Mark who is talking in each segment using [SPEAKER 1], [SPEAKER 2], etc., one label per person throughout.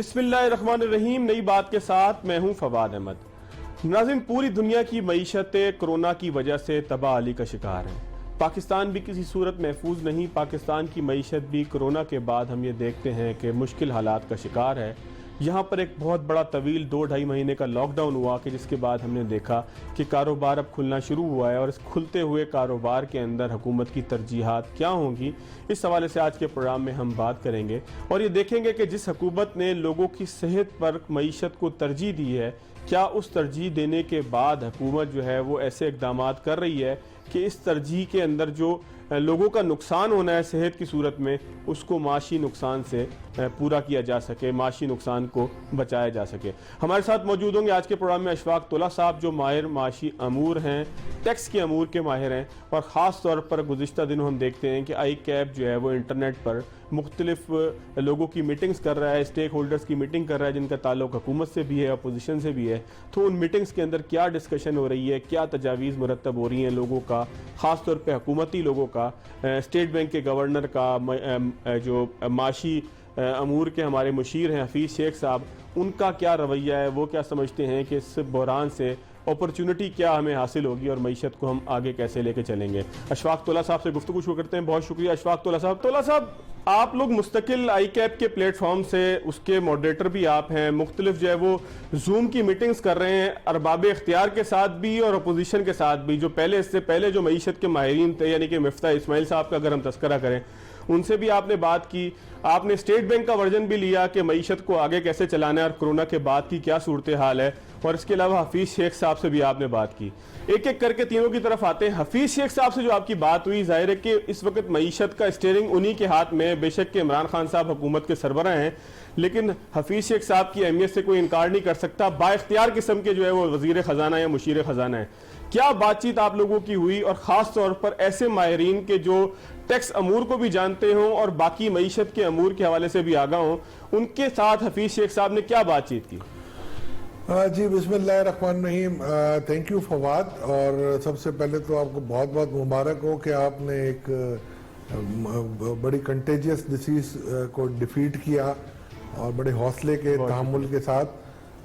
[SPEAKER 1] بسم اللہ الرحمن الرحیم. نئی بات کے ساتھ میں ہوں فواد احمد. ناظرین، پوری دنیا کی معیشتیں کرونا کی وجہ سے تباہی کا شکار ہیں. پاکستان بھی کسی صورت محفوظ نہیں. پاکستان کی معیشت بھی کرونا کے بعد ہم یہ دیکھتے ہیں کہ مشکل حالات کا شکار ہے. یہاں پر ایک بہت بڑا طویل 2-2.5 مہینے کا لاک ڈاؤن ہوا کہ جس کے بعد ہم نے دیکھا کہ کاروبار اب کھلنا شروع ہوا ہے، اور اس کھلتے ہوئے کاروبار کے اندر حکومت کی ترجیحات کیا ہوں گی، اس حوالے سے آج کے پروگرام میں ہم بات کریں گے اور یہ دیکھیں گے کہ جس حکومت نے لوگوں کی صحت پر معیشت کو ترجیح دی ہے، کیا اس ترجیح دینے کے بعد حکومت جو ہے وہ ایسے اقدامات کر رہی ہے کہ اس ترجیح کے اندر جو لوگوں کا نقصان ہونا ہے صحت کی صورت میں، اس کو معاشی نقصان سے پورا کیا جا سکے، معاشی نقصان کو بچایا جا سکے. ہمارے ساتھ موجود ہوں گے آج کے پروگرام میں اشفاق طلحہ صاحب، جو ماہر معاشی امور ہیں، ٹیکس کے امور کے ماہر ہیں، اور خاص طور پر گزشتہ دنوں ہم دیکھتے ہیں کہ آئی کیب جو ہے وہ انٹرنیٹ پر مختلف لوگوں کی میٹنگز کر رہا ہے، اسٹیک ہولڈرز کی میٹنگ کر رہا ہے جن کا تعلق حکومت سے بھی ہے، اپوزیشن سے بھی ہے. تو ان میٹنگز کے اندر کیا ڈسکشن ہو رہی ہے، کیا تجاویز مرتب ہو رہی ہیں لوگوں کا، خاص طور پہ حکومتی لوگوں کا، اسٹیٹ بینک کے گورنر کا، جو معاشی امور کے ہمارے مشیر ہیں حفیظ شیخ صاحب، ان کا کیا رویہ ہے، وہ کیا سمجھتے ہیں کہ اس بحران سے اپرچونٹی کیا ہمیں حاصل ہوگی اور معیشت کو ہم آگے کیسے لے کے چلیں گے. اشفاق طلحہ صاحب سے گفتگو شروع کرتے ہیں. بہت شکریہ اشفاق طلحہ صاحب. طلحہ صاحب، آپ لوگ مستقل آئی کیپ کے پلیٹ فارم سے، اس کے ماڈریٹر بھی آپ ہیں، مختلف جو ہے وہ زوم کی میٹنگز کر رہے ہیں ارباب اختیار کے ساتھ بھی اور اپوزیشن کے ساتھ بھی. جو اس سے پہلے جو معیشت کے ماہرین تھے، یعنی کہ مفتاح اسماعیل صاحب کا اگر ہم تذکرہ کریں، ان سے بھی آپ نے بات کی. آپ نے اسٹیٹ بینک کا ورژن بھی لیا کہ معیشت کو آگے کیسے چلانا ہے اور کرونا کے بعد کی کیا صورتحال ہے، اور اس کے علاوہ حفیظ شیخ صاحب سے بھی آپ نے بات کی. ایک ایک کر کے تینوں کی طرف آتے ہیں. حفیظ شیخ صاحب سے جو آپ کی بات ہوئی، ظاہر ہے کہ اس وقت معیشت کا اسٹیئرنگ انہی کے ہاتھ میں، بے شک کہ عمران خان صاحب حکومت کے سربراہ ہیں، لیکن حفیظ شیخ صاحب کی اہمیت سے کوئی انکار نہیں کر سکتا. با اختیار قسم کے جو ہے وہ وزیر خزانہ یا مشیر خزانہ ہیں. کیا بات چیت آپ لوگوں کی ہوئی، اور خاص طور پر ایسے ماہرین کے جو ٹیکس امور کو بھی جانتے ہوں اور باقی معیشت کے امور کے حوالے سے بھی آگاہ ہوں، ان کے ساتھ حفیظ شیخ صاحب نے کیا بات چیت کی؟
[SPEAKER 2] جی بسم اللہ الرحمن الرحیم. Thank you Fawad. اور سب سے پہلے تو آپ کو بہت بہت مبارک ہو کہ آپ نے ایک بڑی کنٹیجیس ڈیسیز کو ڈیفیٹ کیا اور بڑے حوصلے کے تحمل کے ساتھ.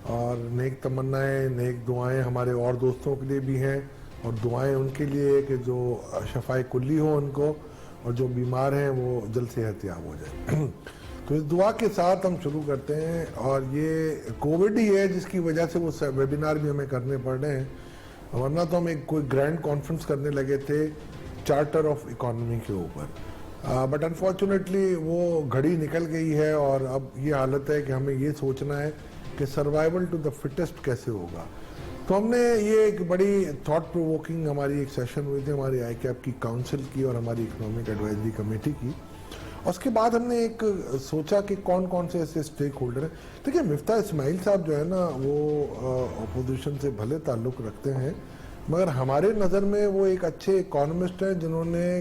[SPEAKER 2] اور نیک تمنائیں، نیک دعائیں ہمارے اور دوستوں کے لیے بھی ہیں، اور دعائیں ان کے لیے کہ جو شفائے کلی ہو ان کو، اور جو بیمار ہیں وہ جلد صحت یاب ہو جائے. تو اس دعا کے ساتھ ہم شروع کرتے ہیں. اور یہ کووڈ ہی ہے جس کی وجہ سے وہ ویبینار بھی ہمیں کرنے پڑ رہے ہیں، ورنہ تو ہم ایک کوئی گرینڈ کانفرنس کرنے لگے تھے چارٹر آف اکانومی کے اوپر. بٹ انفارچونیٹلی وہ گھڑی نکل گئی ہے، اور اب یہ حالت ہے کہ ہمیں یہ سوچنا ہے کہ سروائیول ٹو دا فٹسٹ کیسے ہوگا. تو ہم نے یہ ایک بڑی تھاٹ پرووکنگ ہماری ایک سیشن ہوئی تھی ہماری آئی کیپ کی کاؤنسل کی اور ہماری اکنامک ایڈوائزری کمیٹی کی. اس کے بعد ہم نے ایک سوچا کہ کون کون سے ایسے اسٹیک ہولڈر ہیں. دیکھیں، مفتاح اسماعیل صاحب جو ہے نا، وہ اپوزیشن سے بھلے تعلق رکھتے ہیں، مگر ہمارے نظر میں وہ ایک اچھے اکانومسٹ ہیں جنہوں نے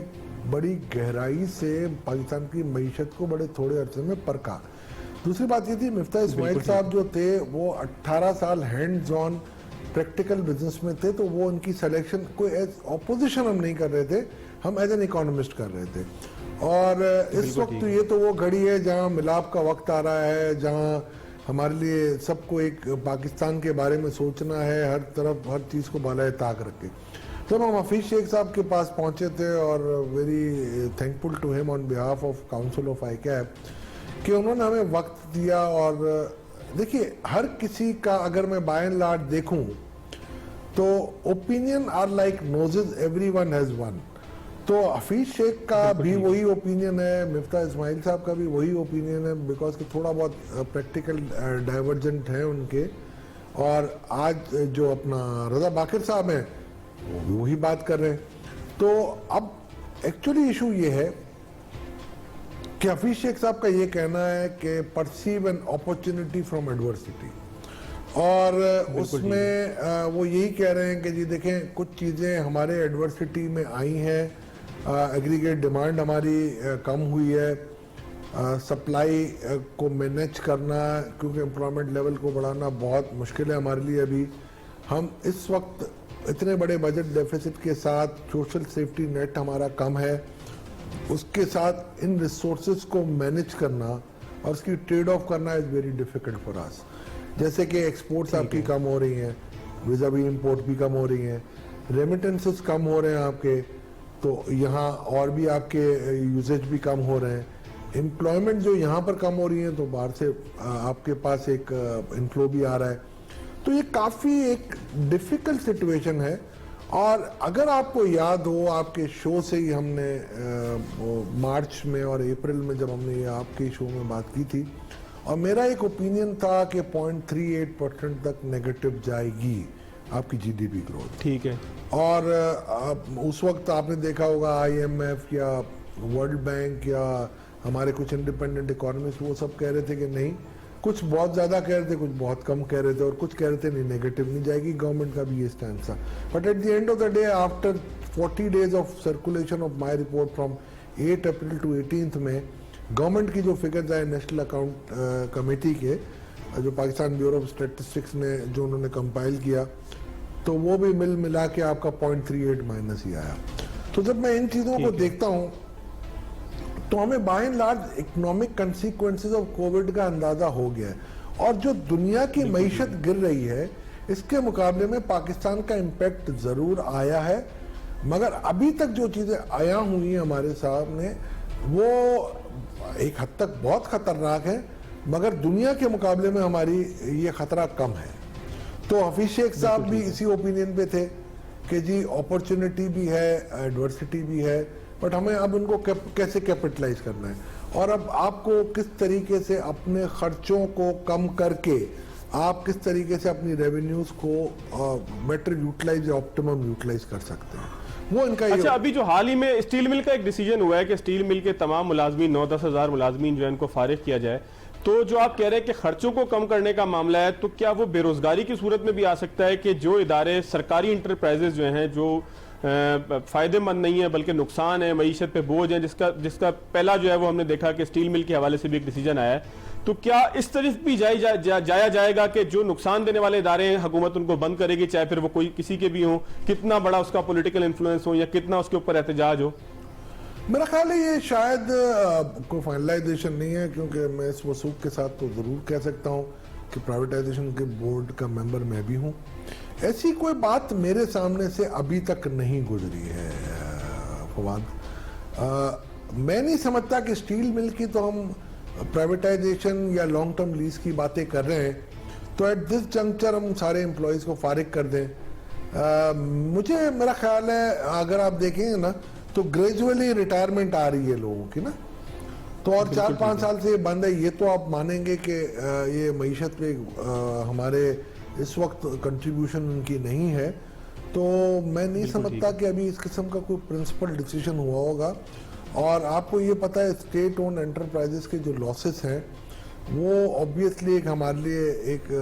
[SPEAKER 2] بڑی گہرائی سے پاکستان کی معیشت کو بڑے تھوڑے عرصے میں پرکھا. دوسری بات یہ تھی، مفتاح اسماعیل صاحب جو تھے وہ 18 سال ہینڈز آن پریکٹیکل بزنس میں تھے، تو وہ ان کی سلیکشن کوئی ایز اپوزیشن ہم نہیں کر رہے تھے، ہم ایز این اکانومسٹ کر رہے تھے. اور اس وقت یہ تو وہ گھڑی ہے جہاں ملاپ کا وقت آ رہا ہے، جہاں ہمارے لیے سب کو ایک پاکستان کے بارے میں سوچنا ہے، ہر طرف ہر چیز کو بالائے طاق رکھ کے. تو ہم حفیظ شیخ صاحب کے پاس پہنچے تھے، اور very thankful to him on behalf of council of ICAP کہ انہوں نے ہمیں وقت دیا. اور دیکھیے، ہر کسی کا اگر میں بائی اینڈ لارج دیکھوں تو opinion are like noses, every one has one. تو حفیظ شیخ کا بھی وہی اوپینین ہے، مفتاح اسماعیل صاحب کا بھی وہی اوپینین ہے، بیکاز کہ تھوڑا بہت پریکٹیکل ڈائیورجنٹ ہیں ان کے. اور آج جو اپنا رضا باقر صاحب ہیں وہ بھی وہی بات کر رہے ہیں. تو اب ایکچولی ایشو یہ ہے کہ حفیظ شیخ صاحب کا یہ کہنا ہے کہ perceive an opportunity from adversity, اور اس میں وہ یہی کہہ رہے ہیں کہ جی دیکھیں، کچھ چیزیں ہمارے ایڈورسٹی میں آئی ہیں، ایگریگیٹ ڈیمانڈ ہماری کم ہوئی ہے، سپلائی کو مینیج کرنا، کیونکہ امپلائمنٹ لیول کو بڑھانا بہت مشکل ہے ہمارے لیے. ابھی ہم اس وقت اتنے بڑے بجٹ ڈیفیسٹ کے ساتھ، سوشل سیفٹی نیٹ ہمارا کم ہے، اس کے ساتھ ان ریسورسز کو مینیج کرنا اور اس کی ٹریڈ آف کرنا از ویری ڈیفیکلٹ فار اس. جیسے کہ ایکسپورٹس آپ کی کم ہو رہی ہیں, ویزا بھی امپورٹ بھی کم ہو رہی ہیں, ریمیٹنسز کم ہو رہے ہیں آپ کے, تو یہاں اور بھی آپ کے یوزیج بھی کم ہو رہے ہیں. امپلائمنٹ جو یہاں پر کم ہو رہی ہیں تو باہر سے آپ کے پاس ایک انفلو بھی آ رہا ہے. تو یہ کافی ایک ڈیفیکلٹ سچویشن ہے. اور اگر آپ کو یاد ہو, آپ کے شو سے ہی ہم نے مارچ میں اور اپریل میں جب ہم نے یہ آپ کے شو میں بات کی تھی, اور میرا ایک اوپینین تھا کہ 0.38% تک نیگیٹو جائے گی آپ کی جی ڈی پی گروتھ.
[SPEAKER 1] ٹھیک ہے.
[SPEAKER 2] اور اس وقت آپ نے دیکھا ہوگا آئی ایم ایف یا ورلڈ بینک یا ہمارے کچھ انڈیپینڈنٹ اکانومسٹ وہ سب کہہ رہے تھے کہ نہیں, کچھ بہت زیادہ کہہ رہے تھے, کچھ بہت کم کہہ رہے تھے, اور کچھ کہہ رہے تھے نہیں نیگیٹو نہیں جائے گی. گورنمنٹ کا بھی یہ اسٹینڈ تھا. But at the end of the day, after 40 days of circulation of my report from 8 April to 18 میں, گورنمنٹ کی جو فگرز آئے نیشنل اکاؤنٹ کمیٹی کے, جو پاکستان بیورو آف اسٹیٹسٹکس نے جو انہوں نے کمپائل کیا, تو وہ بھی ملا کے آپ کا 0.38 مائنس ہی آیا. تو جب میں ان چیزوں کو دیکھتا ہوں تو ہمیں by and large economic consequences of covid کا اندازہ ہو گیا ہے. اور جو دنیا کی معیشت گر رہی ہے اس کے مقابلے میں پاکستان کا امپیکٹ ضرور آیا ہے, مگر ابھی تک جو چیزیں آیا ہوئی ہیں ہمارے سامنے وہ ایک حد تک بہت خطرناک ہیں, مگر دنیا کے مقابلے میں ہماری یہ خطرہ کم ہے. تو حفیظ شیخ صاحب بھی اسی اوپینین پہ تھے کہ جی اپرچونٹی بھی ہے, ایڈورسٹی بھی ہے, بٹ ہمیں اب ان کو کیسے کیپٹلائز کرنا ہے, اور اب آپ کو کس طریقے سے اپنے خرچوں کو کم کر کے آپ کس طریقے سے اپنی ریونیوز کو بیٹر یوٹیلائز یا آپٹیمم یوٹیلائز کر سکتے ہیں, وہ ان کا.
[SPEAKER 1] اچھا, ابھی جو حال ہی میں اسٹیل مل کا ایک ڈیسیجن ہوا ہے کہ اسٹیل مل کے تمام ملازمین 9-10 ہزار ملازمین جو ہے ان کو فارغ کیا جائے, تو جو آپ کہہ رہے ہیں کہ خرچوں کو کم کرنے کا معاملہ ہے, تو کیا وہ بے روزگاری کی صورت میں بھی آ سکتا ہے کہ جو ادارے سرکاری انٹرپرائزز جو ہیں جو فائدے مند نہیں ہیں بلکہ نقصان ہے, معیشت پہ بوجھ ہیں, جس کا پہلا جو ہے وہ ہم نے دیکھا کہ اسٹیل مل کے حوالے سے بھی ایک ڈیسیجن آیا ہے, تو کیا اس طرف بھی جایا جائے گا کہ جو نقصان دینے والے ادارے ہیں حکومت ان کو بند کرے گی, چاہے پھر وہ کوئی کسی کے بھی ہوں, کتنا بڑا اس کا پولیٹیکل انفلوئنس ہو یا کتنا اس کے اوپر احتجاج ہو؟
[SPEAKER 2] میرا خیال ہے یہ شاید کوئی فائنلائزیشن نہیں ہے, کیونکہ میں اس وثوق کے ساتھ تو ضرور کہہ سکتا ہوں کہ پرائیویٹائزیشن کے بورڈ کا ممبر میں بھی ہوں. ایسی کوئی بات میرے سامنے سے ابھی تک نہیں گزری ہے فواد. میں نہیں سمجھتا کہ اسٹیل مل کی تو ہم پرائیویٹائزیشن یا لانگ ٹرم لیز کی باتیں کر رہے ہیں تو ایٹ دس جنکچر ہم سارے امپلائیز کو فارغ کر دیں. مجھے میرا خیال ہے اگر آپ دیکھیں گے نا تو گریجولی ریٹائرمنٹ آ رہی ہے لوگوں کی نا, تو اور 4-5 سال سے یہ بند ہے. یہ تو آپ مانیں گے کہ یہ معیشت پہ ہمارے اس وقت کنٹریبیوشن ان کی نہیں ہے, تو میں نہیں سمجھتا کہ ابھی اس قسم کا کوئی پرنسپل ڈیسیجن ہوا ہوگا. اور آپ کو یہ پتہ ہے اسٹیٹ اونڈ انٹرپرائزز کے جو لاسز ہیں وہ اوبیسلی ایک ہمارے لیے ایک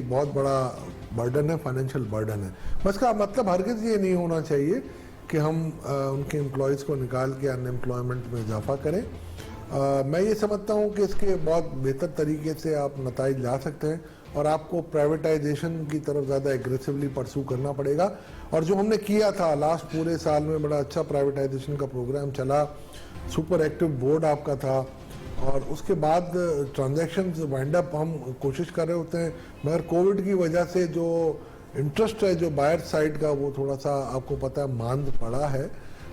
[SPEAKER 2] بہت بڑا برڈن ہے, فائنینشیل برڈن ہے. بس کا مطلب ہرگز یہ نہیں ہونا چاہیے کہ ہم ان کے امپلائیز کو نکال کے ان ایمپلائمنٹ میں اضافہ کریں. میں یہ سمجھتا ہوں کہ اس کے بہت بہتر طریقے سے آپ نتائج لا سکتے ہیں, اور آپ کو پرائیویٹائزیشن کی طرف زیادہ ایگریسولی پرسو کرنا پڑے گا. اور جو ہم نے کیا تھا لاسٹ پورے سال میں, بڑا اچھا پرائیویٹائزیشن کا پروگرام چلا, سپر ایکٹیو بورڈ آپ کا تھا, اور اس کے بعد ٹرانزیکشنز وائنڈ اپ ہم کوشش کر رہے ہوتے ہیں, مگر کووڈ کی وجہ سے جو انٹرسٹ ہے جو بائر سائڈ کا وہ تھوڑا سا آپ کو پتہ ہے ماند پڑا ہے.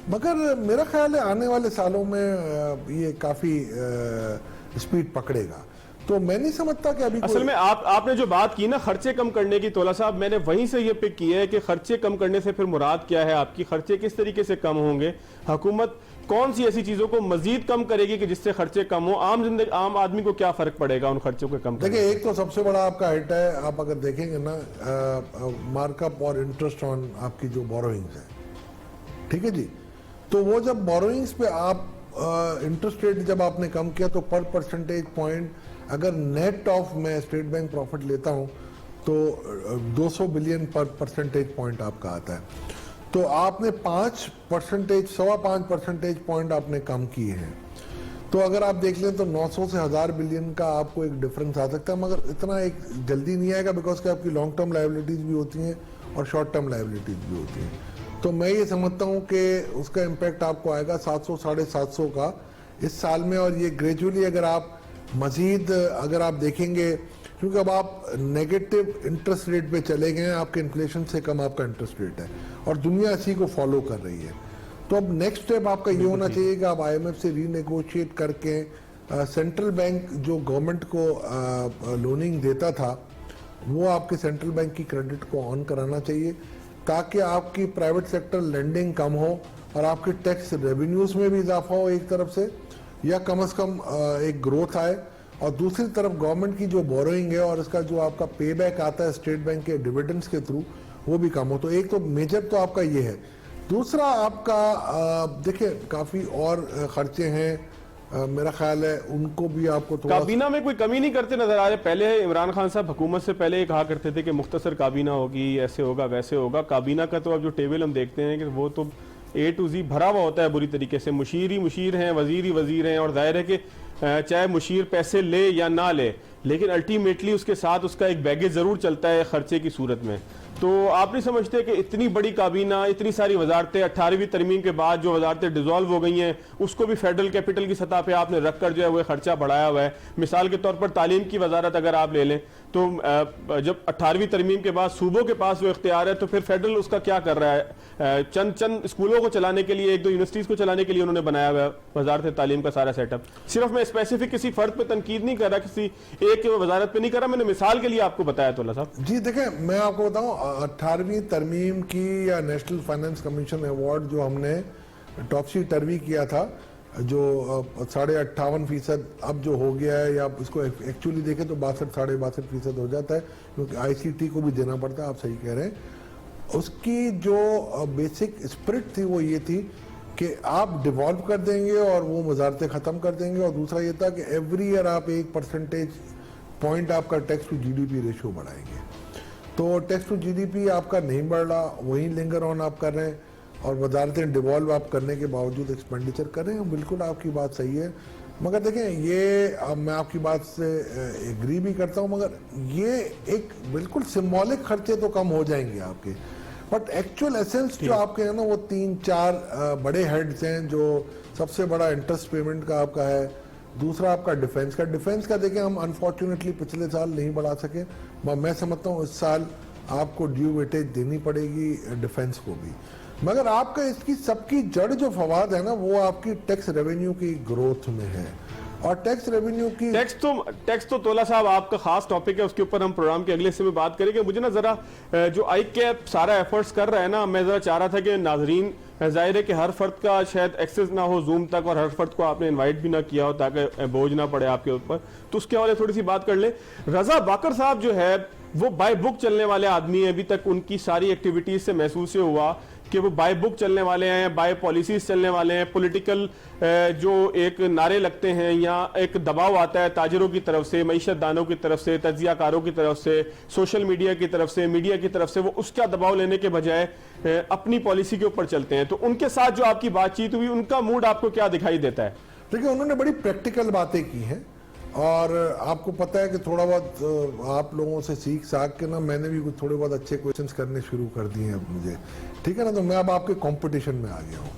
[SPEAKER 2] مگر میرا خیال ہے آنے والے سالوں میں یہ کافی اسپیڈ پکڑے گا. تو میں نہیں سمجھتا کہ ابھی
[SPEAKER 1] اصل میں آپ نے جو بات کی نا خرچے کم کرنے کی, تولا صاحب میں نے وہیں سے یہ پک کی ہے کہ خرچے کم کرنے سے پھر مراد کیا ہے آپ کی, خرچے کس طریقے سے کم ہوں گے, حکومت کون سی ایسی چیزوں کو مزید کم کرے گی کہ جس سے خرچے کم ہوں, عام آدمی کو کیا فرق پڑے گا ان خرچوں کو کم کرنے؟
[SPEAKER 2] دیکھیں ایک تو سب سے بڑا آپ کا ہٹ ہے, آپ اگر دیکھیں گے نا مارک اپ اور انٹرسٹ آن آپ کی جو بوروئنگز ہے, ٹھیک ہے جی, تو وہ جب بوروئنگز پہ آپ انٹرسٹ ریٹ جب آپ نے کم کیا تو پر پرسنٹیج پوائنٹ اگر نیٹ آف میں اسٹیٹ بینک پروفٹ لیتا ہوں تو 200 بلین پر پرسنٹیج پوائنٹ آپ کا آتا ہے. تو آپ نے 5.5% پوائنٹ آپ نے کم کیے ہیں. تو اگر آپ دیکھ لیں تو 900 سے 1000 بلین کا آپ کو ایک ڈفرنس آ سکتا ہے, مگر اتنا ایک جلدی نہیں آئے گا بیکاز کہ آپ کی لانگ ٹرم لائبلٹیز بھی ہوتی ہیں اور شارٹ ٹرم لائبلٹیز بھی ہوتی ہیں. تو میں یہ سمجھتا ہوں کہ اس کا امپیکٹ آپ کو آئے گا 700-750 کا اس سال میں, اور یہ گریجولی اگر آپ مزید اگر آپ دیکھیں گے کیونکہ اب آپ نیگیٹو انٹرسٹ ریٹ پہ چلے گئے ہیں, آپ کے انفلیشن سے کم آپ کا انٹرسٹ ریٹ ہے اور دنیا اسی کو فالو کر رہی ہے. تو اب نیکسٹ اسٹیپ آپ کا یہ ہونا چاہیے کہ آپ آئی ایم ایف سے ری نیگوشیٹ کر کے سینٹرل بینک جو گورنمنٹ کو لوننگ دیتا تھا وہ آپ کے سینٹرل بینک کی کریڈٹ کو آن کرانا چاہیے تاکہ آپ کی پرائیویٹ سیکٹر لینڈنگ کم ہو اور آپ کے ٹیکس ریونیوز میں بھی اضافہ ہو ایک طرف سے, یا کم از کم ایک گروتھ آئے, اور دوسری طرف گورنمنٹ کی جو بوروئنگ ہے اور اس کا جو آپ کا پے بیک آتا ہے اسٹیٹ بینک کے ڈیویڈنڈز کے تھرو وہ بھی کم ہو. تو ایک تو میجر تو آپ کا یہ ہے. دوسرا آپ کا دیکھیں کافی اور خرچے ہیں, میرا خیال ہے ان کو بھی آپ کو تھوڑا
[SPEAKER 1] کابینہ میں کوئی کمی نہیں کرتے نظر آ رہے. پہلے عمران خان صاحب حکومت سے پہلے یہ کہا کرتے تھے کہ مختصر کابینہ ہوگی, ایسے ہوگا ویسے ہوگا. کابینہ کا تو اب جو ٹیبل ہم دیکھتے ہیں کہ وہ تو اے ٹو زی بھرا ہوا ہوتا ہے بری طریقے سے. مشیر ہی مشیر ہیں, وزیر ہی وزیر ہیں, اور ظاہر ہے کہ چاہے مشیر پیسے لے یا نہ لے لیکن الٹیمیٹلی اس کے ساتھ اس کا ایک بیگیج ضرور چلتا ہے خرچے کی صورت میں. تو آپ نہیں سمجھتے کہ اتنی بڑی کابینہ, اتنی ساری وزارتیں, 18ویں ترمیم کے بعد جو وزارتیں ڈیزالو ہو گئی ہیں اس کو بھی فیڈرل کیپٹل کی سطح پہ آپ نے رکھ کر جو ہے وہ خرچہ بڑھایا ہوا ہے. مثال کے طور پر تعلیم کی وزارت اگر آپ لے لیں تو جب 18ویں ترمیم کے بعد صوبوں کے پاس وہ اختیار ہے تو پھر فیڈرل اس کا کیا کر رہا ہے؟ چند اسکولوں کو چلانے کے لیے, ایک دو یونیورسٹیز کو چلانے کے لیے انہوں نے بنایا ہوا ہے وزارت تعلیم کا سارا سیٹ اپ. صرف میں اسپیسیفک کسی فرد پہ تنقید نہیں کر رہا, کسی ایک وزارت پہ نہیں کر رہا, میں نے مثال کے لیے آپ کو بتایا. تو اللہ صاحب
[SPEAKER 2] جی دیکھیں میں آپ کو بتاؤں 18ویں ترمیم کی یا نیشنل فائنانس کمیشن ایوارڈ جو ہم نے ٹاپسی ٹروی کیا تھا جو 58.5% اب جو ہو گیا ہے, یا اس کو ایکچولی دیکھیں تو 62.5% ہو جاتا ہے کیونکہ آئی سی ٹی کو بھی دینا پڑتا ہے, آپ صحیح کہہ رہے ہیں. اس کی جو بیسک اسپرٹ تھی وہ یہ تھی کہ آپ ڈیوالو کر دیں گے اور وہ وزارتیں ختم کر دیں گے, اور دوسرا یہ تھا کہ ایوری ایئر آپ 1% پوائنٹ آپ کا tax to G D P ratio بڑھائیں گے. تو tax to G D P آپ کا نہیں بڑھ رہا, وہیں لنگر آن آپ کر رہے ہیں, اور وزارتیں ڈیوالو آپ کرنے کے باوجود ایکسپینڈیچر کر رہے ہیں. بالکل آپ کی بات صحیح ہے, مگر دیکھیں یہ میں آپ کی بات سے ایگری بھی کرتا ہوں, مگر یہ ایک بالکل سمبولک خرچے تو کم ہو جائیں گے آپ کے, بٹ ایکچوئل ایسنس جو آپ کے ہیں نا وہ 3-4 بڑے ہیڈز ہیں. جو سب سے بڑا انٹرسٹ پیمنٹ کا آپ کا ہے, دوسرا آپ کا ڈیفنس کا دیکھیں ہم انفارچونیٹلی پچھلے سال نہیں بڑھا سکے. میں سمجھتا ہوں اس سال آپ کو ڈیو ویٹیج دینی پڑے گی ڈیفنس کو بھی, مگر آپ کا اس کی سب کی جڑ جو فوائد ہے نا وہ آپ کی ٹیکس ریونیو کی گروتھ میں ہے. اور ٹیکس ریونیو کی
[SPEAKER 1] ٹیکس تو تولا صاحب آپ کا خاص ٹاپک ہے, اس کے اوپر ہم پروگرام کے اگلے حصے میں بات کریں گے. مجھے نا ذرا جو آئی کیپ سارا ایفرٹس کر رہا ہے نا, میں ذرا چاہ رہا تھا کہ ناظرین, ظاہر ہے کہ ہر فرد کا شاید ایکسس نہ ہو زوم تک, اور ہر فرد کو آپ نے انوائٹ بھی نہ کیا ہو تاکہ بوجھ نہ پڑے آپ کے اوپر, تو اس کے حوالے تھوڑی سی بات کر لیں. رضا باقر صاحب جو ہے وہ بائی بک چلنے والے آدمی ہیں, ابھی تک ان کی ساری ایکٹیویٹیز سے محسوس یہ ہوا کہ وہ بائی بک چلنے والے ہیں, بائی پالیسیز چلنے والے ہیں. پولیٹیکل جو ایک نعرے لگتے ہیں یا ایک دباؤ آتا ہے تاجروں کی طرف سے, معیشت دانوں کی طرف سے, تجزیہ کاروں کی طرف سے, سوشل میڈیا کی طرف سے, میڈیا کی طرف سے, وہ اس کا دباؤ لینے کے بجائے اپنی پالیسی کے اوپر چلتے ہیں. تو ان کے ساتھ جو آپ کی بات چیت ہوئی, ان کا موڈ آپ کو کیا دکھائی دیتا ہے؟
[SPEAKER 2] دیکھیں انہوں نے بڑی پریکٹیکل باتیں کی ہیں, اور آپ کو پتہ ہے کہ تھوڑا بہت آپ لوگوں سے سیکھ کے نا میں نے بھی کچھ تھوڑے بہت اچھے کویشچنس کرنے شروع کر دیے ہیں اب مجھے, ٹھیک ہے نا. تو میں اب آپ کے کمپٹیشن میں آ گیا ہوں.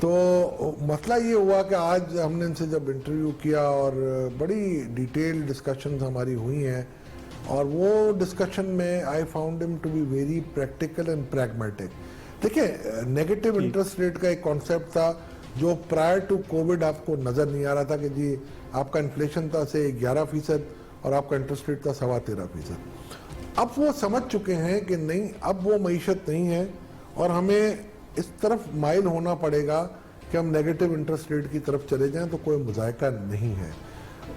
[SPEAKER 2] تو مسئلہ یہ ہوا کہ آج ہم نے ان سے جب انٹرویو کیا اور بڑی ڈیٹیل ڈسکشنز ہماری ہوئی ہیں, اور وہ ڈسکشن میں I found them to be very practical and pragmatic. دیکھیں نیگیٹو انٹرسٹ ریٹ کا ایک کانسیپٹ تھا جو پرائر ٹو کووڈ آپ کو نظر نہیں آ رہا تھا کہ جی آپ کا انفلیشن تھا سے 11% اور آپ کا انٹرسٹ ریٹ تھا 13.25%. اب وہ سمجھ چکے ہیں کہ نہیں, اب وہ معیشت نہیں ہے اور ہمیں اس طرف مائل ہونا پڑے گا کہ ہم نیگیٹو انٹرسٹ ریٹ کی طرف چلے جائیں, تو کوئی مذائقہ نہیں ہے.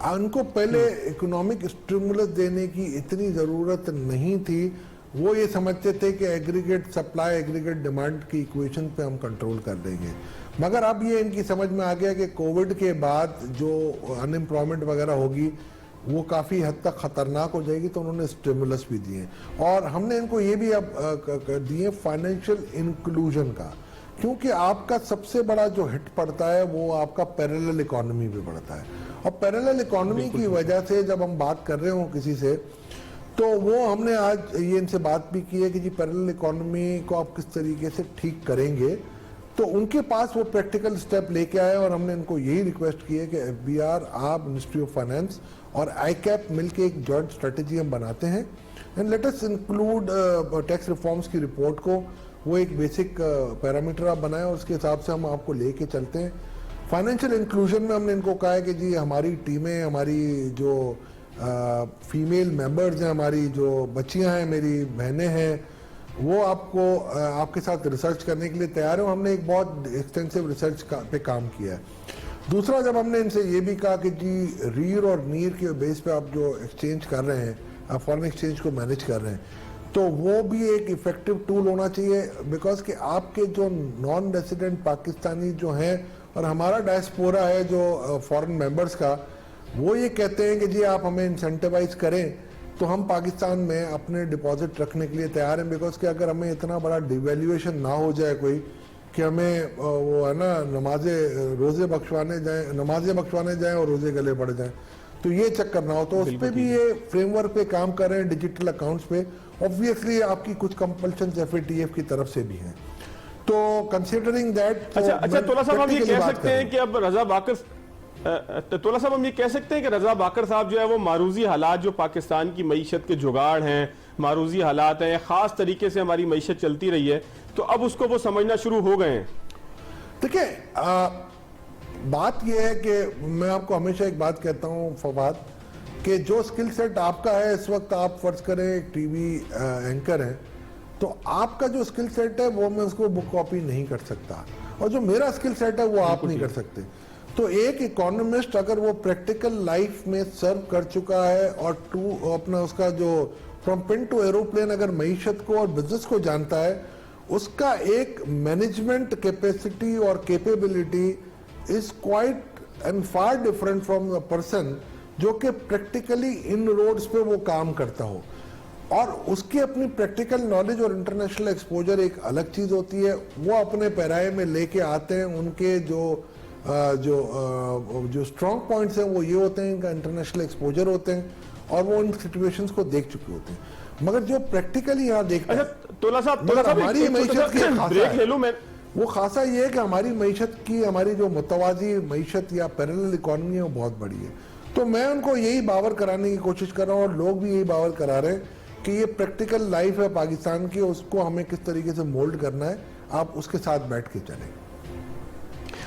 [SPEAKER 2] ان کو پہلے اکنامک اسٹیمولس دینے کی اتنی ضرورت نہیں تھی, وہ یہ سمجھتے تھے کہ ایگریگیٹ سپلائی ایگریگیٹ ڈیمانڈ کی ایکویشن پہ ہم کنٹرول کر لیں گے. مگر اب یہ ان کی سمجھ میں آ گیا کہ کووڈ کے بعد جو ان امپلائمنٹ وغیرہ ہوگی وہ کافی حد تک خطرناک ہو جائے گی, تو انہوں نے اسٹیمولس بھی دیے. اور ہم نے ان کو یہ بھی اب دیے فائنینشیل انکلوژن کا, کیونکہ آپ کا سب سے بڑا جو ہٹ پڑتا ہے وہ آپ کا پیرلل اکانومی پہ پڑتا ہے. اور پیرلل اکانومی کی وجہ سے جب ہم بات کر رہے ہوں کسی سے, تو وہ ہم نے آج یہ ان سے بات بھی کی ہے کہ جی پیرلل اکانومی کو آپ کس طریقے سے ٹھیک کریں گے. تو ان کے پاس وہ پریکٹیکل سٹیپ لے کے آئے اور ہم نے ان کو یہی ریکویسٹ کی ہے کہ FBR آپ منسٹری آف فائنانس اور ICAP مل کے ایک جوائنٹ اسٹریٹجی ہم بناتے ہیں and let us include tax reforms کی رپورٹ کو وہ ایک بیسک پیرامیٹر آپ بنائیں اور اس کے حساب سے ہم آپ کو لے کے چلتے ہیں. فائنینشیل انکلوژن میں ہم نے ان کو کہا ہے کہ جی ہماری ٹیمیں ہماری جو فیمیل ممبرز ہیں ہماری جو بچیاں ہیں میری بہنیں ہیں وہ آپ کو آپ کے ساتھ ریسرچ کرنے کے لیے تیار ہیں. ہم نے ایک بہت ایکسٹینسو ریسرچ پہ کام کیا ہے. دوسرا جب ہم نے ان سے یہ بھی کہا کہ جی ریر اور نیر کے بیس پہ آپ جو ایکسچینج کر رہے ہیں آپ فارن ایکسچینج کو مینیج کر رہے ہیں تو وہ بھی ایک ایفیکٹو ٹول ہونا چاہیے بیکاز کہ آپ کے جو نان ریزیڈنٹ پاکستانی جو ہیں اور ہمارا ڈائسپورا ہے جو فارن ممبرز کا وہ یہ کہتے ہیں کہ جی آپ ہمیں انسینٹیوائز کریں تو ہم پاکستان میں اپنے ڈپازٹ رکھنے کے لیے تیار ہیں بیکاز کہ اگر ہمیں اتنا بڑا ڈیویلیویشن نہ ہو جائے کوئی کہ ہمیں وہ ہے نا روزے بخشوانے جائیں اور روزے گلے پڑ جائیں تو یہ چکر نہ ہو. تو اس پہ بھی یہ فریم ورک پہ کام کر رہے ہیں ڈیجیٹل اکاؤنٹس پہ. obviously آپ کی کچھ کمپلشنز FATF کی طرف سے بھی ہیں تو کنسیڈرنگ دیٹ.
[SPEAKER 1] اچھا تولا صاحب ہم یہ کہہ سکتے ہیں کہ اب رضا باقر صاحب جو ہے وہ معروضی حالات جو پاکستان کی معیشت کے جگاڑ ہیں معروضی حالات ہیں خاص طریقے سے ہماری معیشت چلتی رہی ہے تو اب اس کو وہ سمجھنا شروع ہو گئے ہیں.
[SPEAKER 2] دیکھیں بات یہ ہے کہ میں آپ کو ہمیشہ ایک بات کہتا ہوں فواد کہ جو سکل سیٹ آپ کا ہے اس وقت آپ فرض کریں ایک ٹی وی اینکر ہیں تو آپ کا جو سکل سیٹ ہے وہ میں اس کو بک کاپی نہیں کر سکتا اور جو میرا سکل سیٹ ہے وہ آپ نہیں کر سکتے. تو ایک اکانومسٹ اگر وہ پریکٹیکل لائف میں سرو کر چکا ہے اور اپنا اس کا جو فرام پن ٹو ایروپلین اگر معیشت کو اور بزنس کو جانتا ہے اس کا ایک مینجمنٹ کیپیسٹی اور capability is quite and for different from the person جو کہ پریکٹیکلی ان روڈز پہ وہ کام کرتا ہو اور اس کی اپنی پریکٹیکل نالج اور انٹرنیشنل ایکسپوجر ایک الگ چیز ہوتی ہے. وہ اپنے پیرائے میں لے کے آتے ہیں ان کے جو اسٹرانگ پوائنٹس ہیں وہ یہ ہوتے ہیں ان کا انٹرنیشنل ایکسپوجر ہوتے ہیں اور وہ ان سچویشنز کو دیکھ چکے ہوتے ہیں مگر جو پریکٹیکلی یہاں دیکھتے ہیں ہماری معیشت کی وہ خاصا یہ ہے کہ ہماری معیشت کی ہماری جو متوازی معیشت یا پیرلل اکانومی ہے وہ بہت بڑی ہے. تو میں ان کو یہی باور کرانے کی کوشش کر رہا ہوں اور لوگ بھی یہی باور کرا رہے ہیں کہ یہ پریکٹیکل لائف ہے پاکستان کی اس کو ہمیں کس طریقے سے مولڈ کرنا ہے آپ اس کے ساتھ بیٹھ کے چلیں.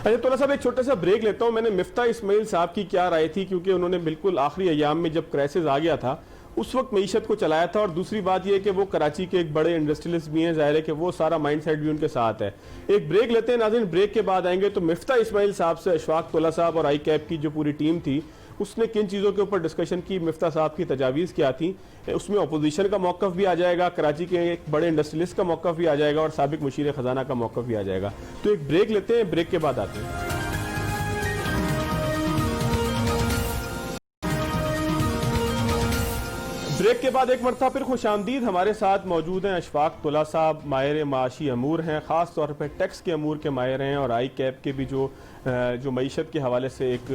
[SPEAKER 1] اچھا تولا صاحب ایک چھوٹا سا بریک لیتا ہوں. میں نے مفتاح اسماعیل صاحب کی کیا رائے تھی کیونکہ انہوں نے بالکل آخری ایام میں جب کرائسس آ گیا تھا اس وقت معیشت کو چلایا تھا اور دوسری بات یہ کہ وہ کراچی کے ایک بڑے انڈسٹریلسٹ بھی ہیں ظاہر ہے کہ وہ سارا مائنڈ سیٹ بھی ان کے ساتھ ہے. ایک بریک لیتے ہیں ناظرین. بریک کے بعد آئیں گے تو مفتاح اسماعیل صاحب سے اشفاق تولا صاحب اور ICAP کی جو پوری ٹیم تھی اس نے کن چیزوں کے اوپر ڈسکشن کی مفتاح صاحب کی تجاویز کیا تھی اس میں اپوزیشن کا موقف بھی آ جائے گا کراچی کے ایک بڑے انڈسٹریلسٹ کا موقف بھی آ جائے گا اور سابق مشیر خزانہ کا موقف بھی آ جائے گا. تو ایک بریک لیتے ہیں بریک کے بعد آتے ہیں. بریک کے بعد ایک مرتبہ پھر خوش آمدید. ہمارے ساتھ موجود ہیں اشفاق تولا صاحب ماہر معاشی امور ہیں خاص طور پہ ٹیکس کے امور کے ماہر ہیں اور ICAP کے بھی جو معیشت کے حوالے سے ایک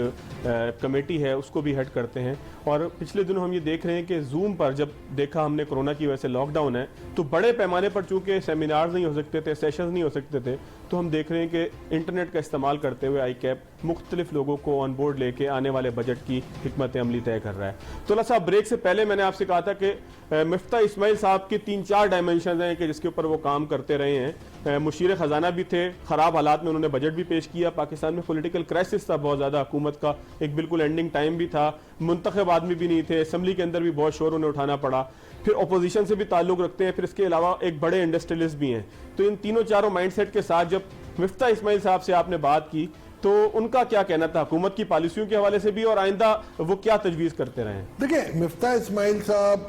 [SPEAKER 1] کمیٹی ہے اس کو بھی ہیڈ کرتے ہیں. اور پچھلے دنوں ہم یہ دیکھ رہے ہیں کہ زوم پر جب دیکھا ہم نے کرونا کی وجہ سے لاک ڈاؤن ہے تو بڑے پیمانے پر چونکہ سیمینارز نہیں ہو سکتے تھے سیشنز نہیں ہو سکتے تھے تو ہم دیکھ رہے ہیں کہ انٹرنیٹ کا استعمال کرتے ہوئے ICAP مختلف لوگوں کو آن بورڈ لے کے آنے والے بجٹ کی حکمت عملی طے کر رہا ہے. تولا صاحب بریک سے پہلے میں نے آپ سے کہا تھا کہ مفتاح اسماعیل صاحب کی 3-4 ڈائمنشنز ہیں کہ جس کے اوپر وہ کام کرتے رہے ہیں. مشیر خزانہ بھی تھے خراب حالات میں انہوں نے بجٹ بھی پیش کیا. پاکستان میں پولیٹیکل کرائسس تھا بہت زیادہ حکومت کا ایک بالکل اینڈنگ ٹائم بھی تھا منتخب آدمی بھی نہیں تھے اسمبلی کے اندر بھی بہت شور انہیں اٹھانا پڑا. پھر اپوزیشن سے بھی تعلق رکھتے ہیں پھر اس کے علاوہ ایک بڑے انڈسٹریلسٹ بھی ہیں. تو ان تینوں چاروں مائنڈ سیٹ کے ساتھ جب مفتاح اسماعیل صاحب سے آپ نے بات کی تو ان کا کیا کہنا تھا حکومت کی پالیسیوں کے حوالے سے بھی اور آئندہ وہ کیا تجویز کرتے رہے ہیں؟
[SPEAKER 2] دیکھیں مفتاح اسماعیل صاحب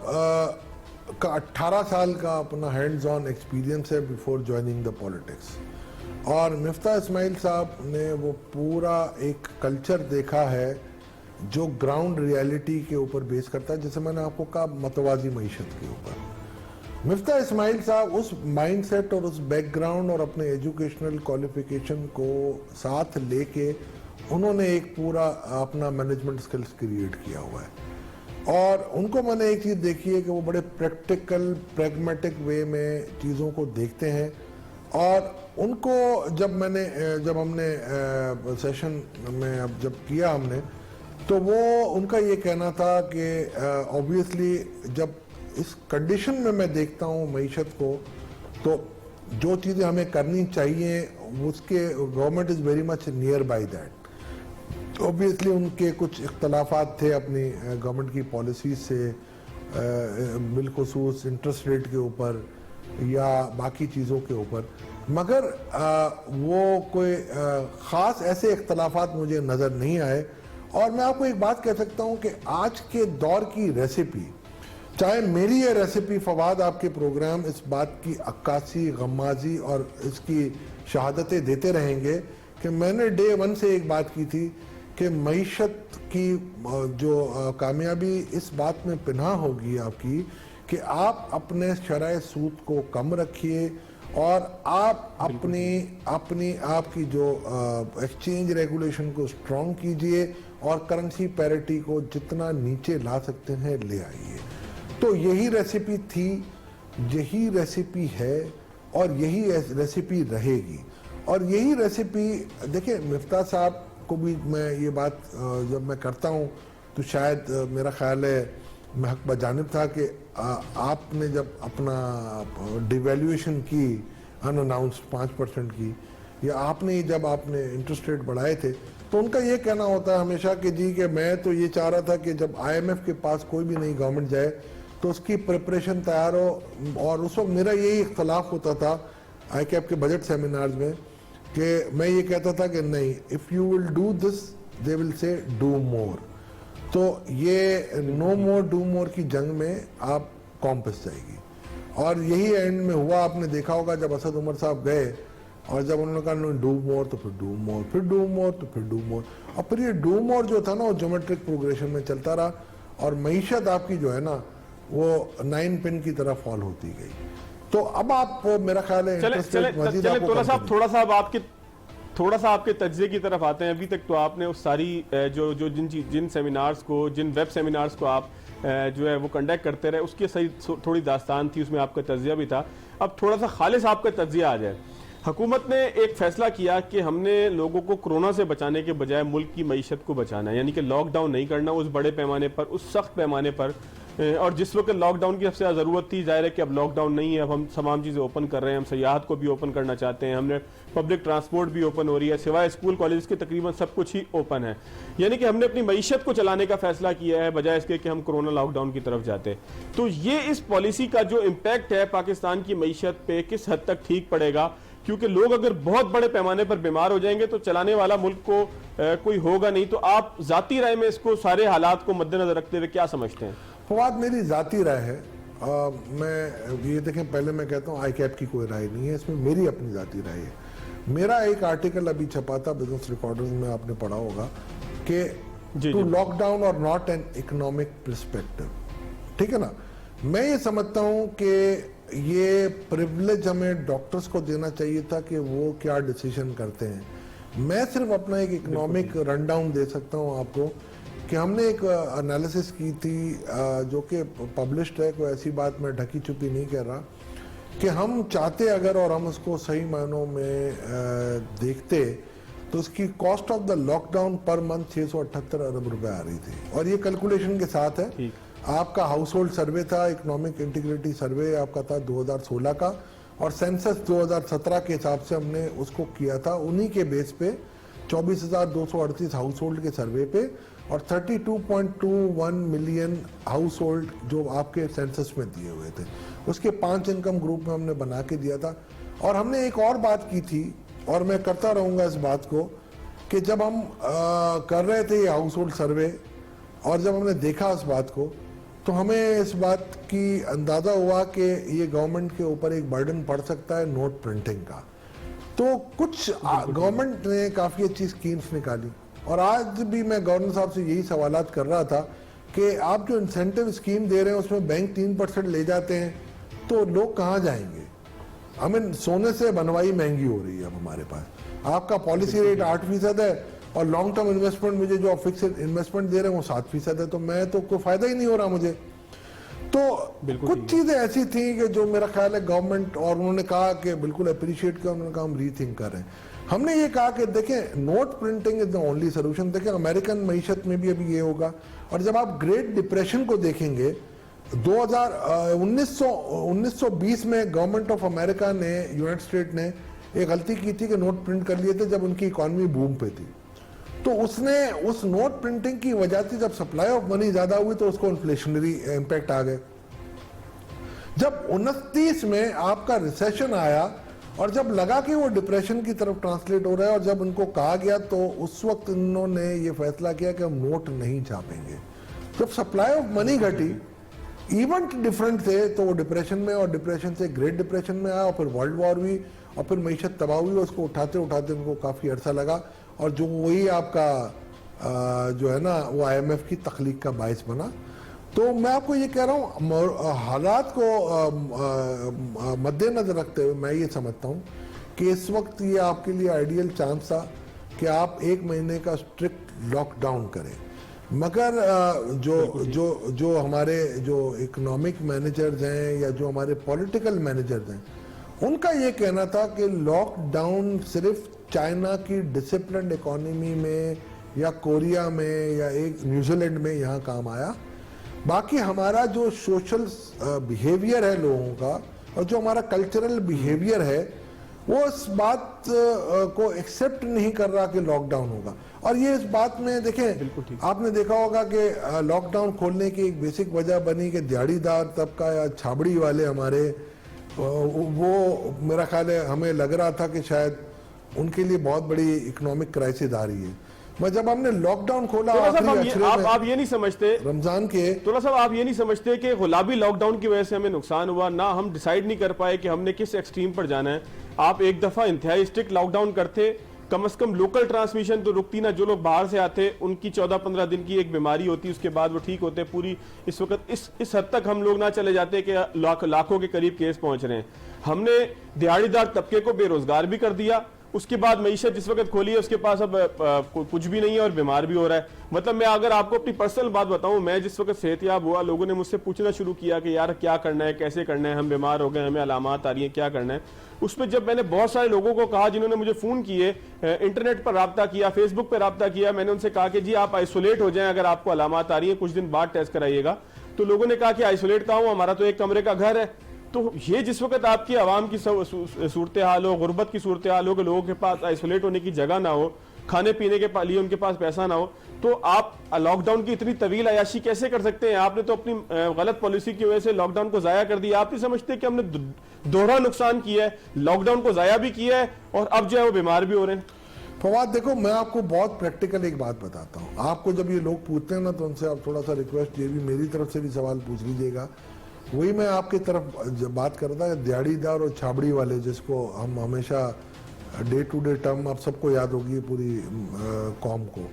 [SPEAKER 2] کا 18 سال کا اپنا ہینڈز آن ایکسپیرینس ہے بیفور جوائننگ دا پولیٹکس اور مفتاح اسماعیل صاحب نے وہ پورا ایک کلچر دیکھا ہے جو گراؤنڈ ریالٹی کے اوپر بیس کرتا ہے جیسے میں نے آپ کو کہا متوازی معیشت کے اوپر. مفتاح اسماعیل صاحب اس مائنڈ سیٹ اور اس بیک گراؤنڈ اور اپنے ایجوکیشنل کوالیفیکیشن کو ساتھ لے کے انہوں نے ایک پورا اپنا مینجمنٹ سکلز کریٹ کیا ہوا ہے اور ان کو میں نے ایک چیز دیکھی ہے کہ وہ بڑے پریکٹیکل پریگمیٹک وے میں چیزوں کو دیکھتے ہیں اور ان کو جب ہم نے سیشن میں اب جب کیا ہم نے تو وہ ان کا یہ کہنا تھا کہ آبویسلی جب اس کنڈیشن میں دیکھتا ہوں معیشت کو تو جو چیزیں ہمیں کرنی چاہیے اس کے government is very much near by that. Obviously ان کے کچھ اختلافات تھے اپنی گورنمنٹ کی پالیسیز سے, بالخصوص انٹرسٹ ریٹ کے اوپر یا باقی چیزوں کے اوپر, مگر وہ کوئی خاص ایسے اختلافات مجھے نظر نہیں آئے. اور میں آپ کو ایک بات کہہ سکتا ہوں کہ آج کے دور کی ریسیپی, چاہے میری یہ ریسیپی فواد آپ کے پروگرام اس بات کی عکاسی, غمازی اور اس کی شہادتیں دیتے رہیں گے کہ میں نے ڈے ون سے ایک بات کی تھی کہ معیشت کی جو کامیابی اس بات میں پنہاں ہوگی آپ کی کہ آپ اپنے شرح سود کو کم رکھیے اور آپ آپ کی جو ایکسچینج ریگولیشن کو اسٹرانگ کیجئے اور کرنسی پیرٹی کو جتنا نیچے لا سکتے ہیں لے آئیے. تو یہی ریسیپی تھی, یہی ریسیپی ہے اور یہی ریسیپی رہے گی. اور یہی ریسیپی دیکھیں مفتاح صاحب کو بھی میں یہ بات جب میں کرتا ہوں تو شاید میرا خیال ہے میں حق بجانب تھا کہ آپ نے جب اپنا ڈیویلیویشن کی ان اناؤنسڈ 5% کی, یا آپ نے جب آپ نے انٹرسٹ ریٹ بڑھائے تھے, تو ان کا یہ کہنا ہوتا ہے ہمیشہ کہ جی کہ میں تو یہ چاہ رہا تھا کہ جب IMF کے پاس کوئی بھی نئی گورنمنٹ جائے تو اس کی پریپریشن تیار ہو. اور اس وقت میرا یہی اختلاف ہوتا تھا ICAP کے بجٹ سیمینارز میں کہ میں یہ کہتا تھا کہ نہیں, if you will do this they will say do more. تو یہ no more do more کی جنگ میں آپ قوم پس جائے گی. اور یہی اینڈ میں ہوا. آپ نے دیکھا ہوگا جب اسد عمر صاحب گئے اور جب انہوں نے کہا ڈو مور تو پھر ڈو مور, پھر ڈو مور تو پھر ڈو مور, اور پھر یہ ڈو مور جو تھا نا وہ جیومیٹرک پروگریشن میں چلتا رہا اور معیشت آپ کی جو ہے نا وہ 9 پن کی طرح فال ہوتی گئی. تو اب آپ میرا خیال ہے
[SPEAKER 1] تھوڑا سا آپ کے تجزیے کی طرف آتے ہیں. ابھی تک تو آپ نے اس ساری جو جن سیمینارز کو, جن ویب سیمینارز کو آپ جو ہے وہ کنڈکٹ کرتے رہے, اس کی صحیح تھوڑی داستان تھی, اس میں آپ کا تجزیہ بھی تھا. اب تھوڑا سا خالص آپ کا تجزیہ آ جائے. حکومت نے ایک فیصلہ کیا کہ ہم نے لوگوں کو کرونا سے بچانے کے بجائے ملک کی معیشت کو بچانا ہے, یعنی کہ لاک ڈاؤن نہیں کرنا اس بڑے پیمانے پر, اس سخت پیمانے پر. اور جس وقت لاک ڈاؤن کی سب سے زیادہ ضرورت تھی, ظاہر ہے کہ اب لاک ڈاؤن نہیں ہے, اب ہم تمام چیزیں اوپن کر رہے ہیں, ہم سیاحت کو بھی اوپن کرنا چاہتے ہیں, ہم نے پبلک ٹرانسپورٹ بھی اوپن ہو رہی ہے, سوائے اسکول کالجز کے تقریباً سب کچھ ہی اوپن ہے. یعنی کہ ہم نے اپنی معیشت کو چلانے کا فیصلہ کیا ہے بجائے اس کے کہ ہم کرونا لاک ڈاؤن کی طرف جاتے. تو یہ اس پالیسی کا جو امپیکٹ ہے پاکستان کی معیشت پہ کس حد تک ٹھیک پڑے گا, کیونکہ لوگ اگر بہت بڑے پیمانے پر بیمار ہو جائیں گے تو چلانے والا ملک کو کوئی ہوگا نہیں. تو آپ ذاتی رائے میں اس کو سارے حالات کو مد نظر رکھتے ہوئے کیا سمجھتے ہیں؟
[SPEAKER 2] فواد میری ذاتی رائے ہے, میں یہ دیکھیں پہلے میں کہتا ہوں ICAP کی کوئی رائے نہیں ہے اس میں, میری اپنی ذاتی رائے ہے. میرا ایک آرٹیکل ابھی چھپا تھا بزنس ریکارڈرز میں, آپ نے پڑھا ہوگا کہ ٹو لاک ڈاؤن اور ناٹ این اکنامک پرسپیکٹو. ٹھیک ہے نا, میں یہ سمجھتا ہوں کہ یہ پریولیج ہمیں ڈاکٹرز کو دینا چاہیے تھا کہ وہ کیا ڈیسیژن کرتے ہیں. میں صرف اپنا ایک اکنامک رن ڈاؤن دے سکتا ہوں آپ کو کہ ہم نے ایک انالیسس کی تھی جو کہ پبلشڈ ہے, کوئی ایسی بات میں ڈھکی چھپی نہیں کہہ رہا, کہ ہم چاہتے اگر اور ہم اس کو صحیح معنوں میں دیکھتے تو اس کی cost of the lockdown per month 678 ارب روپے آ رہی تھی. اور یہ کیلکولیشن کے ساتھ ہے, آپ کا ہاؤس ہولڈ سروے تھا, اکنامک انٹیگریٹی سروے آپ کا تھا 2016 کا, اور سینسس 2017 کے حساب سے ہم نے اس کو کیا تھا. انہی کے بیس پہ 24,238 ہاؤس ہولڈ کے سروے پہ اور 32.21 ملین ہاؤس ہولڈ جو آپ کے سینسس میں دیے ہوئے تھے, اس کے 5 انکم گروپ میں ہم نے بنا کے دیا تھا. اور ہم نے ایک اور بات کی تھی, اور میں کرتا رہوں گا اس بات کو, کہ جب ہم کر رہے تھے یہ ہاؤس ہولڈ سروے اور جب ہم نے دیکھا اس بات کو, تو ہمیں اس بات کی اندازہ ہوا کہ یہ گورنمنٹ کے اوپر ایک برڈن پڑ سکتا ہے نوٹ پرنٹنگ کا. تو کچھ گورنمنٹ نے کافی اچھی اسکیمز نکالی, اور آج بھی میں گورنر صاحب سے یہی سوالات کر رہا تھا کہ آپ جو انسینٹیو اسکیم دے رہے ہیں اس میں بینک 3% لے جاتے ہیں تو لوگ کہاں جائیں گے؟ ہمیں سونے سے بنوائی مہنگی ہو رہی ہے اب ہمارے پاس. آپ کا پالیسی ریٹ 8% ہے اور لانگ ٹرم انویسٹمنٹ مجھے جو فکسڈ انویسٹمنٹ دے رہے ہیں وہ 7% ہے, تو میں تو کوئی فائدہ ہی نہیں ہو رہا مجھے. تو کچھ چیزیں ایسی تھیں کہ جو میرا خیال ہے گورنمنٹ، اور انہوں نے کہا کہ بالکل اپریشیٹ کیا، انہوں نے کہا ہم ری تھنک کر رہے ہیں. ہم نے یہ کہا کہ دیکھیں note printing is the only solution. دیکھیں امریکن معیشت میں بھی ابھی یہ ہوگا. اور جب آپ گریٹ ڈپریشن کو دیکھیں گے 1920 میں گورنمنٹ آف امریکہ نے، یونائٹڈ اسٹیٹ نے ایک غلطی کی تھی کہ نوٹ پرنٹ کر لیے تھے جب ان کی اکانومی بوم پہ تھی. تو اس نے اس نوٹ پرنٹنگ کی وجہ سے جب سپلائی آف منی زیادہ ہوئی تو اس کو انفلیشنری امپیکٹ آ گئے. جب 29 میں آپ کا ریسیشن آیا اور جب لگا کہ وہ ڈپریشن کی طرف ٹرانسلیٹ ہو رہا ہے، اور جب ان کو کہا گیا تو اس وقت انہوں نے یہ فیصلہ کیا کہ ہم نوٹ نہیں چھاپیں گے. جب سپلائی آف منی گھٹی، ایونٹ ڈفرنٹ تھے، تو وہ ڈپریشن میں، اور ڈپریشن سے گریٹ ڈپریشن میں آیا، اور پھر ورلڈ وار ہوئی، اور پھر معیشت تباہ ہوئی. اس کو اٹھاتے اٹھاتے ان کو کافی عرصہ لگا، اور جو وہی آپ کا جو ہے نا وہ IMF کی تخلیق کا باعث بنا. تو میں آپ کو یہ کہہ رہا ہوں، حالات کو مد نظر رکھتے ہوئے میں یہ سمجھتا ہوں کہ اس وقت یہ آپ کے لیے آئیڈیل چانس تھا کہ آپ 1 مہینے کا اسٹرکٹ لاک ڈاؤن کریں. مگر جو ہمارے جو اکنامک مینیجرز ہیں یا جو ہمارے پولیٹیکل مینیجرز ہیں، ان کا یہ کہنا تھا کہ لاک ڈاؤن صرف چائنا کی ڈسپلنڈ اکانومی میں یا کوریا میں یا ایک نیوزی لینڈ میں یہاں کام آیا. باقی ہمارا جو سوشل بیہیویئر ہے لوگوں کا، اور جو ہمارا کلچرل بیہیویئر ہے، وہ اس بات کو ایکسیپٹ نہیں کر رہا کہ لاک ڈاؤن ہوگا. اور یہ اس بات میں دیکھیں، آپ نے دیکھا ہوگا کہ لاک ڈاؤن کھولنے کی ایک بیسک وجہ بنی کہ دیہڑی دار طبقہ یا چھابڑی والے ہمارے، وہ میرا خیال ہے ہمیں لگ رہا تھا کہ شاید ان کے لیے بہت بڑی اکنامک کرائسس آ رہی ہے. میں جب ہم نے لاک ڈاؤن کھولا
[SPEAKER 1] آپ یہ نہیں سمجھتے
[SPEAKER 2] رمضان کے،
[SPEAKER 1] تولا صاحب آپ یہ نہیں سمجھتے کہ غلابی لاک ڈاؤن کی وجہ سے ہمیں نقصان ہوا؟ نہ ہم ڈیسائیڈ نہیں کر پائے کہ ہم نے کس ایکسٹریم پر جانا ہے. آپ ایک دفعہ انتہائی اسٹرکٹ لاک ڈاؤن کرتے، کم از کم لوکل ٹرانسمیشن تو رکتی نہ. جو لوگ باہر سے آتے ان کی 14-15 دن کی ایک بیماری ہوتی، اس کے بعد وہ ٹھیک ہوتے. پوری اس وقت اس حد تک ہم لوگ نہ چلے جاتے کہ لاکھوں کے قریب کیس پہنچ رہے ہیں. ہم نے دیہڑی دار طبقے کو بے روزگار بھی کر دیا. اس کے بعد معیشت جس وقت کھولی ہے اس کے پاس اب کچھ بھی نہیں ہے اور بیمار بھی ہو رہا ہے. مطلب میں اگر آپ کو اپنی پرسنل بات بتاؤں، میں جس وقت صحت یاب ہوا، لوگوں نے مجھ سے پوچھنا شروع کیا کہ یار کیا کرنا ہے، کیسے کرنا ہے، ہم بیمار ہو گئے، ہمیں علامات آ رہی ہیں، کیا کرنا ہے. اس میں جب میں نے بہت سارے لوگوں کو کہا جنہوں نے مجھے فون کیے، انٹرنیٹ پر رابطہ کیا، فیس بک پہ رابطہ کیا، میں نے ان سے کہا کہ جی آپ آئسولیٹ ہو جائیں اگر آپ کو علامات آ رہی ہیں، کچھ دن بعد ٹیسٹ کرائیے گا. تو لوگوں نے کہا کہ آئسولیٹ کہاں ہوں، ہمارا تو ایک کمرے کا گھر ہے. تو یہ جس وقت آپ کی عوام کی صورتحال ہو، غربت کی صورتحال ہو کہ لوگوں کے پاس آئسولیٹ ہونے کی جگہ نہ ہو، کھانے پینے کے لیے ان کے پاس پیسہ نہ ہو، تو آپ لاک ڈاؤن کی اتنی طویل عیاشی کیسے کر سکتے ہیں؟ آپ نے تو اپنی غلط پالیسی کی وجہ سے لاک ڈاؤن کو ضائع کر دیا. آپ نہیں سمجھتے کہ ہم نے دوہرا نقصان کیا ہے، لاک ڈاؤن کو ضائع بھی کیا ہے اور اب جو ہے وہ بیمار بھی ہو رہے ہیں؟
[SPEAKER 2] فواد دیکھو، میں آپ کو بہت پریکٹیکل ایک بات بتاتا ہوں. آپ کو جب یہ لوگ پوچھتے ہیں نا تو ان سے آپ تھوڑا سا ریکویسٹ، یہ بھی میری طرف سے بھی سوال پوچھ لیجئے گا. وہی میں آپ کی طرف بات کر رہا تھا، دیہڑی دار اور چھابڑی والے، جس کو ہم ہمیشہ ڈے ٹو ڈے ٹرم آپ سب کو یاد ہوگی پوری قوم کو.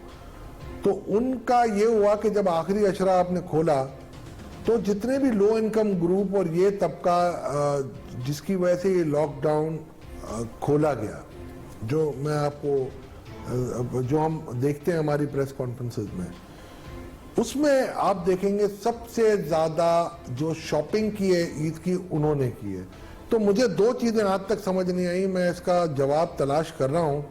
[SPEAKER 2] تو ان کا یہ ہوا کہ جب آخری اشرہ آپ نے کھولا تو جتنے بھی لو انکم گروپ اور یہ طبقہ جس کی وجہ سے یہ لاک ڈاؤن کھولا گیا، جو میں آپ کو جو ہم دیکھتے ہیں ہماری پریس کانفرنسز میں، اس میں آپ دیکھیں گے سب سے زیادہ جو شاپنگ کی ہے عید کی انہوں نے کی ہے. تو مجھے 2 چیزیں آج تک سمجھ نہیں آئی، میں اس کا جواب تلاش کر رہا ہوں،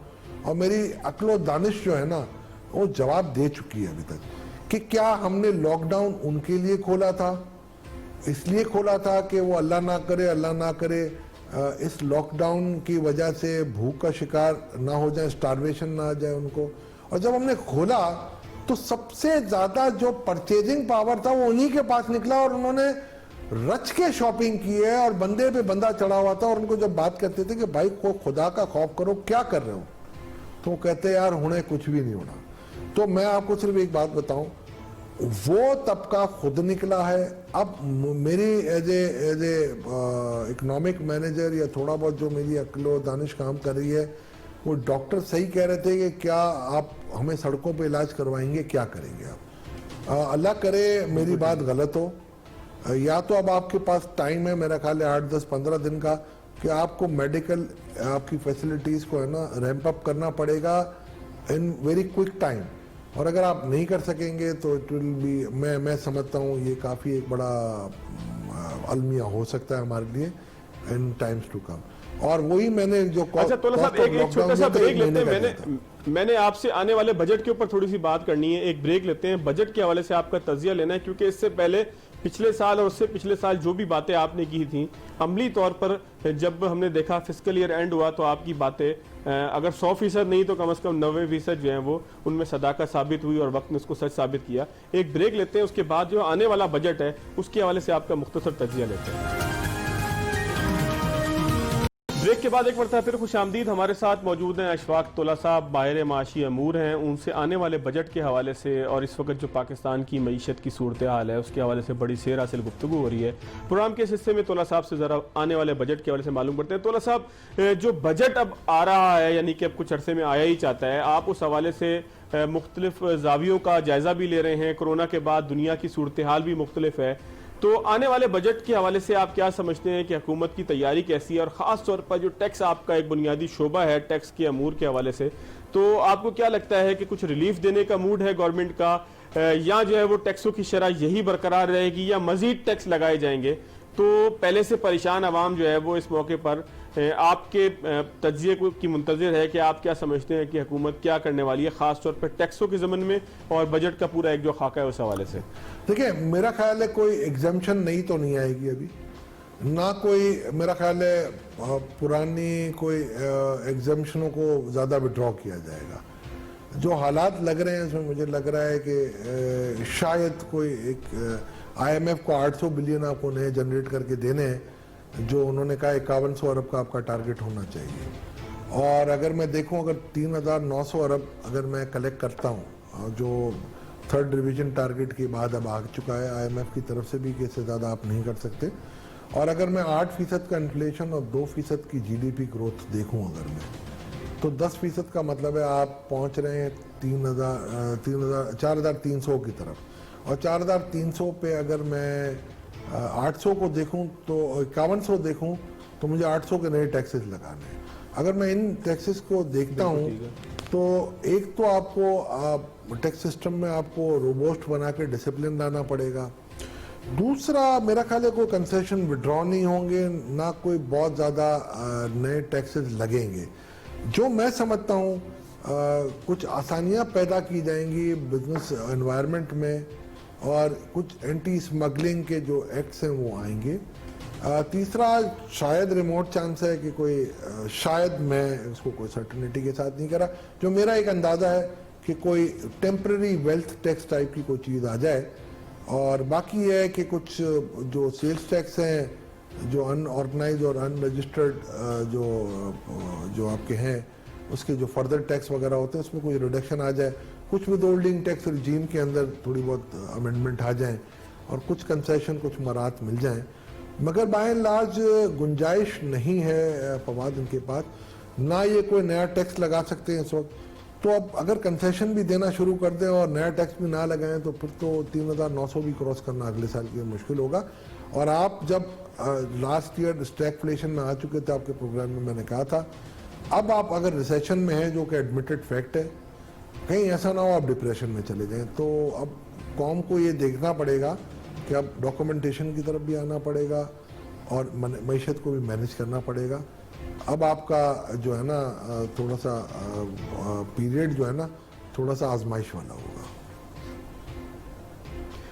[SPEAKER 2] اور میری عقل و دانش جو ہے نا وہ جواب دے چکی ہے ابھی تک، کہ کیا ہم نے لاک ڈاؤن ان کے لیے کھولا تھا، اس لیے کھولا تھا کہ وہ اللہ نہ کرے اس لاک ڈاؤن کی وجہ سے بھوک کا شکار نہ ہو جائیں، سٹارویشن نہ آ جائے ان کو. اور جب ہم نے کھولا تو سب سے زیادہ جو پرچیزنگ پاور تھا وہ انہی کے پاس نکلا، اور انہوں نے رچ کے شاپنگ کی ہے، اور بندے پہ بندہ چڑھا ہوا تھا. اور ان کو جب بات کرتے تھے کہ بھائی کو خدا کا خوف کرو، کیا کر رہے ہو، تو وہ کہتے یار ہونے کچھ بھی نہیں ہونا. تو میں آپ کو صرف ایک بات بتاؤں، وہ طبقہ خود نکلا ہے. اب میری ایز اے اکنامک مینیجر یا تھوڑا بہت جو میری عقل و دانش کام کر رہی ہے، وہ ڈاکٹر صحیح کہہ رہے تھے کہ کیا آپ ہمیں سڑکوں پہ علاج کروائیں گے، کیا کریں گے آپ. اللہ کرے میری بات غلط ہو، یا تو اب آپ کے پاس ٹائم ہے میرا خیال ہے 8-10-15 دن کا، کہ آپ کو میڈیکل آپ کی فیسلٹیز کو ہے نا ریمپ اپ کرنا پڑے گا ان ویری کوئک ٹائم. اور اگر آپ نہیں کر سکیں گے تو اٹ ول بی میں سمجھتا ہوں یہ کافی ایک بڑا المیہ ہو سکتا ہے ہمارے لیے ان ٹائمز ٹو کم. اور وہی میں نے جو
[SPEAKER 1] اچھا طلعت صاحب ایک چھوٹا سا بریک لیتے ہیں. میں نے آپ سے آنے والے بجٹ کے اوپر تھوڑی سی بات کرنی ہے. ایک بریک لیتے ہیں, بجٹ کے حوالے سے آپ کا تجزیہ لینا ہے, کیونکہ اس سے پہلے پچھلے سال اور اس سے پچھلے سال جو بھی باتیں آپ نے کی تھیں, عملی طور پر جب ہم نے دیکھا فسکل ایئر اینڈ ہوا تو آپ کی باتیں اگر 100% نہیں تو کم از کم 90% جو ہیں وہ ان میں صداقت ثابت ہوئی اور وقت نے اس کو سچ ثابت کیا. ایک بریک لیتے ہیں, اس کے بعد جو آنے والا بجٹ ہے اس کے حوالے سے آپ کا مختصر تجزیہ لیتے ہیں. بریک کے بعد ایک مرتبہ پھر خوش آمدید. ہمارے ساتھ موجود ہیں اشفاق طلعت صاحب, ماہر معاشی امور ہیں. ان سے آنے والے بجٹ کے حوالے سے اور اس وقت جو پاکستان کی معیشت کی صورتحال ہے اس کے حوالے سے بڑی سیر حاصل گفتگو ہو رہی ہے. پروگرام کے اس حصے میں طلعت صاحب سے ذرا آنے والے بجٹ کے حوالے سے معلوم کرتے ہیں. طلعت صاحب, جو بجٹ اب آ رہا ہے, یعنی کہ اب کچھ عرصے میں آیا ہی چاہتا ہے, آپ اس حوالے سے مختلف زاویوں کا جائزہ بھی لے رہے ہیں. کرونا کے بعد دنیا کی صورتحال بھی مختلف ہے, تو آنے والے بجٹ کے حوالے سے آپ کیا سمجھتے ہیں کہ حکومت کی تیاری کیسی ہے, اور خاص طور پر جو ٹیکس آپ کا ایک بنیادی شعبہ ہے ٹیکس کے امور کے حوالے سے, تو آپ کو کیا لگتا ہے کہ کچھ ریلیف دینے کا موڈ ہے گورنمنٹ کا, یا جو ہے وہ ٹیکسوں کی شرح یہی برقرار رہے گی یا مزید ٹیکس لگائے جائیں گے؟ تو پہلے سے پریشان عوام جو ہے وہ اس موقع پر آپ کے تجزیے کی منتظر ہے کہ آپ کیا سمجھتے ہیں کہ حکومت کیا کرنے والی ہے, خاص طور پر ٹیکسوں کے ضمن میں اور بجٹ کا پورا ایک جو خاکہ ہے اس حوالے سے.
[SPEAKER 2] دیکھیں, میرا خیال ہے کوئی ایگزمپشن نہیں تو نہیں آئے گی ابھی, نہ کوئی میرا خیال ہے پرانی کوئی ایگزمپشنوں کو زیادہ وڈرا کیا جائے گا. جو حالات لگ رہے ہیں اس میں مجھے لگ رہا ہے کہ شاید کوئی ایک آئی ایم ایف کو 800 بلین آپ کو نئے جنریٹ کر کے دینے ہیں, جو انہوں نے کہا 5100 ارب کا آپ کا ٹارگٹ ہونا چاہیے. اور اگر میں دیکھوں اگر 3900 ارب اگر میں کلیکٹ کرتا ہوں, جو تھرڈ ڈویژن ٹارگٹ کے بعد اب آ چکا ہے آئی ایم ایف کی طرف سے بھی کہ اس سے زیادہ آپ نہیں کر سکتے, اور اگر میں 8% کا انفلیشن اور 2% کی جی ڈی پی گروتھ دیکھوں اگر میں, تو 10% کا مطلب ہے آپ پہنچ رہے ہیں 4300 کی طرف. اور 4300 پہ اگر میں 800 کو دیکھوں تو 5100 دیکھوں تو مجھے 800 کے نئے ٹیکسز لگانے ہیں. اگر میں ان ٹیکسز کو دیکھتا ہوں تو ایک تو آپ کو ٹیکس سسٹم میں آپ کو روبوسٹ بنا کے ڈسپلن لانا پڑے گا. دوسرا میرا خیال ہے کوئی کنسیشن وڈرا نہیں ہوں گے, نہ کوئی بہت زیادہ نئے ٹیکسز لگیں گے. جو میں سمجھتا ہوں کچھ آسانیاں پیدا کی جائیں گی بزنس انوائرمنٹ میں, اور کچھ اینٹی اسمگلنگ کے جو ایکٹس ہیں وہ آئیں گے. تیسرا شاید ریموٹ چانس ہے کہ کوئی, شاید میں اس کو کوئی سرٹنٹی کے ساتھ نہیں کرا, جو میرا ایک اندازہ ہے کہ کوئی ٹیمپرری ویلتھ ٹیکس ٹائپ کی کوئی چیز آ جائے. اور باقی یہ ہے کہ کچھ جو سیلز ٹیکس ہیں جو ان آرگنائز اور ان رجسٹرڈ جو آپ کے ہیں اس کے جو فردر ٹیکس وغیرہ ہوتے ہیں اس میں کوئی ریڈکشن آ جائے, کچھ ود ہولڈنگ ٹیکس رجیم کے اندر تھوڑی بہت امینڈمنٹ آ جائیں, اور کچھ کنسیشن کچھ مرات مل جائیں. مگر بائی اینڈ لارج گنجائش نہیں ہے فواد ان کے پاس, نہ یہ کوئی نیا ٹیکس لگا سکتے ہیں اس وقت. تو اب اگر کنسیشن بھی دینا شروع کر دیں اور نیا ٹیکس بھی نہ لگائیں تو پھر تو 3900 بھی کراس کرنا اگلے سال کے لیے مشکل ہوگا. اور آپ جب لاسٹ ایئر اسٹیگفلیشن میں آ چکے تھے آپ کے پروگرام میں نے کہا تھا, اب آپ اگر ریسیشن میں ہیں جو کہ ایڈمیٹڈ فیکٹ ہے, کہیں ایسا نہ ہو آپ ڈپریشن میں چلے جائیں. تو اب قوم کو یہ دیکھنا پڑے گا کہ اب ڈاکومنٹیشن کی طرف بھی آنا پڑے گا اور معیشت کو بھی مینیج کرنا پڑے گا. اب آپ کا جو ہے نا تھوڑا سا پیریڈ جو ہے نا تھوڑا سا آزمائش والا ہوگا.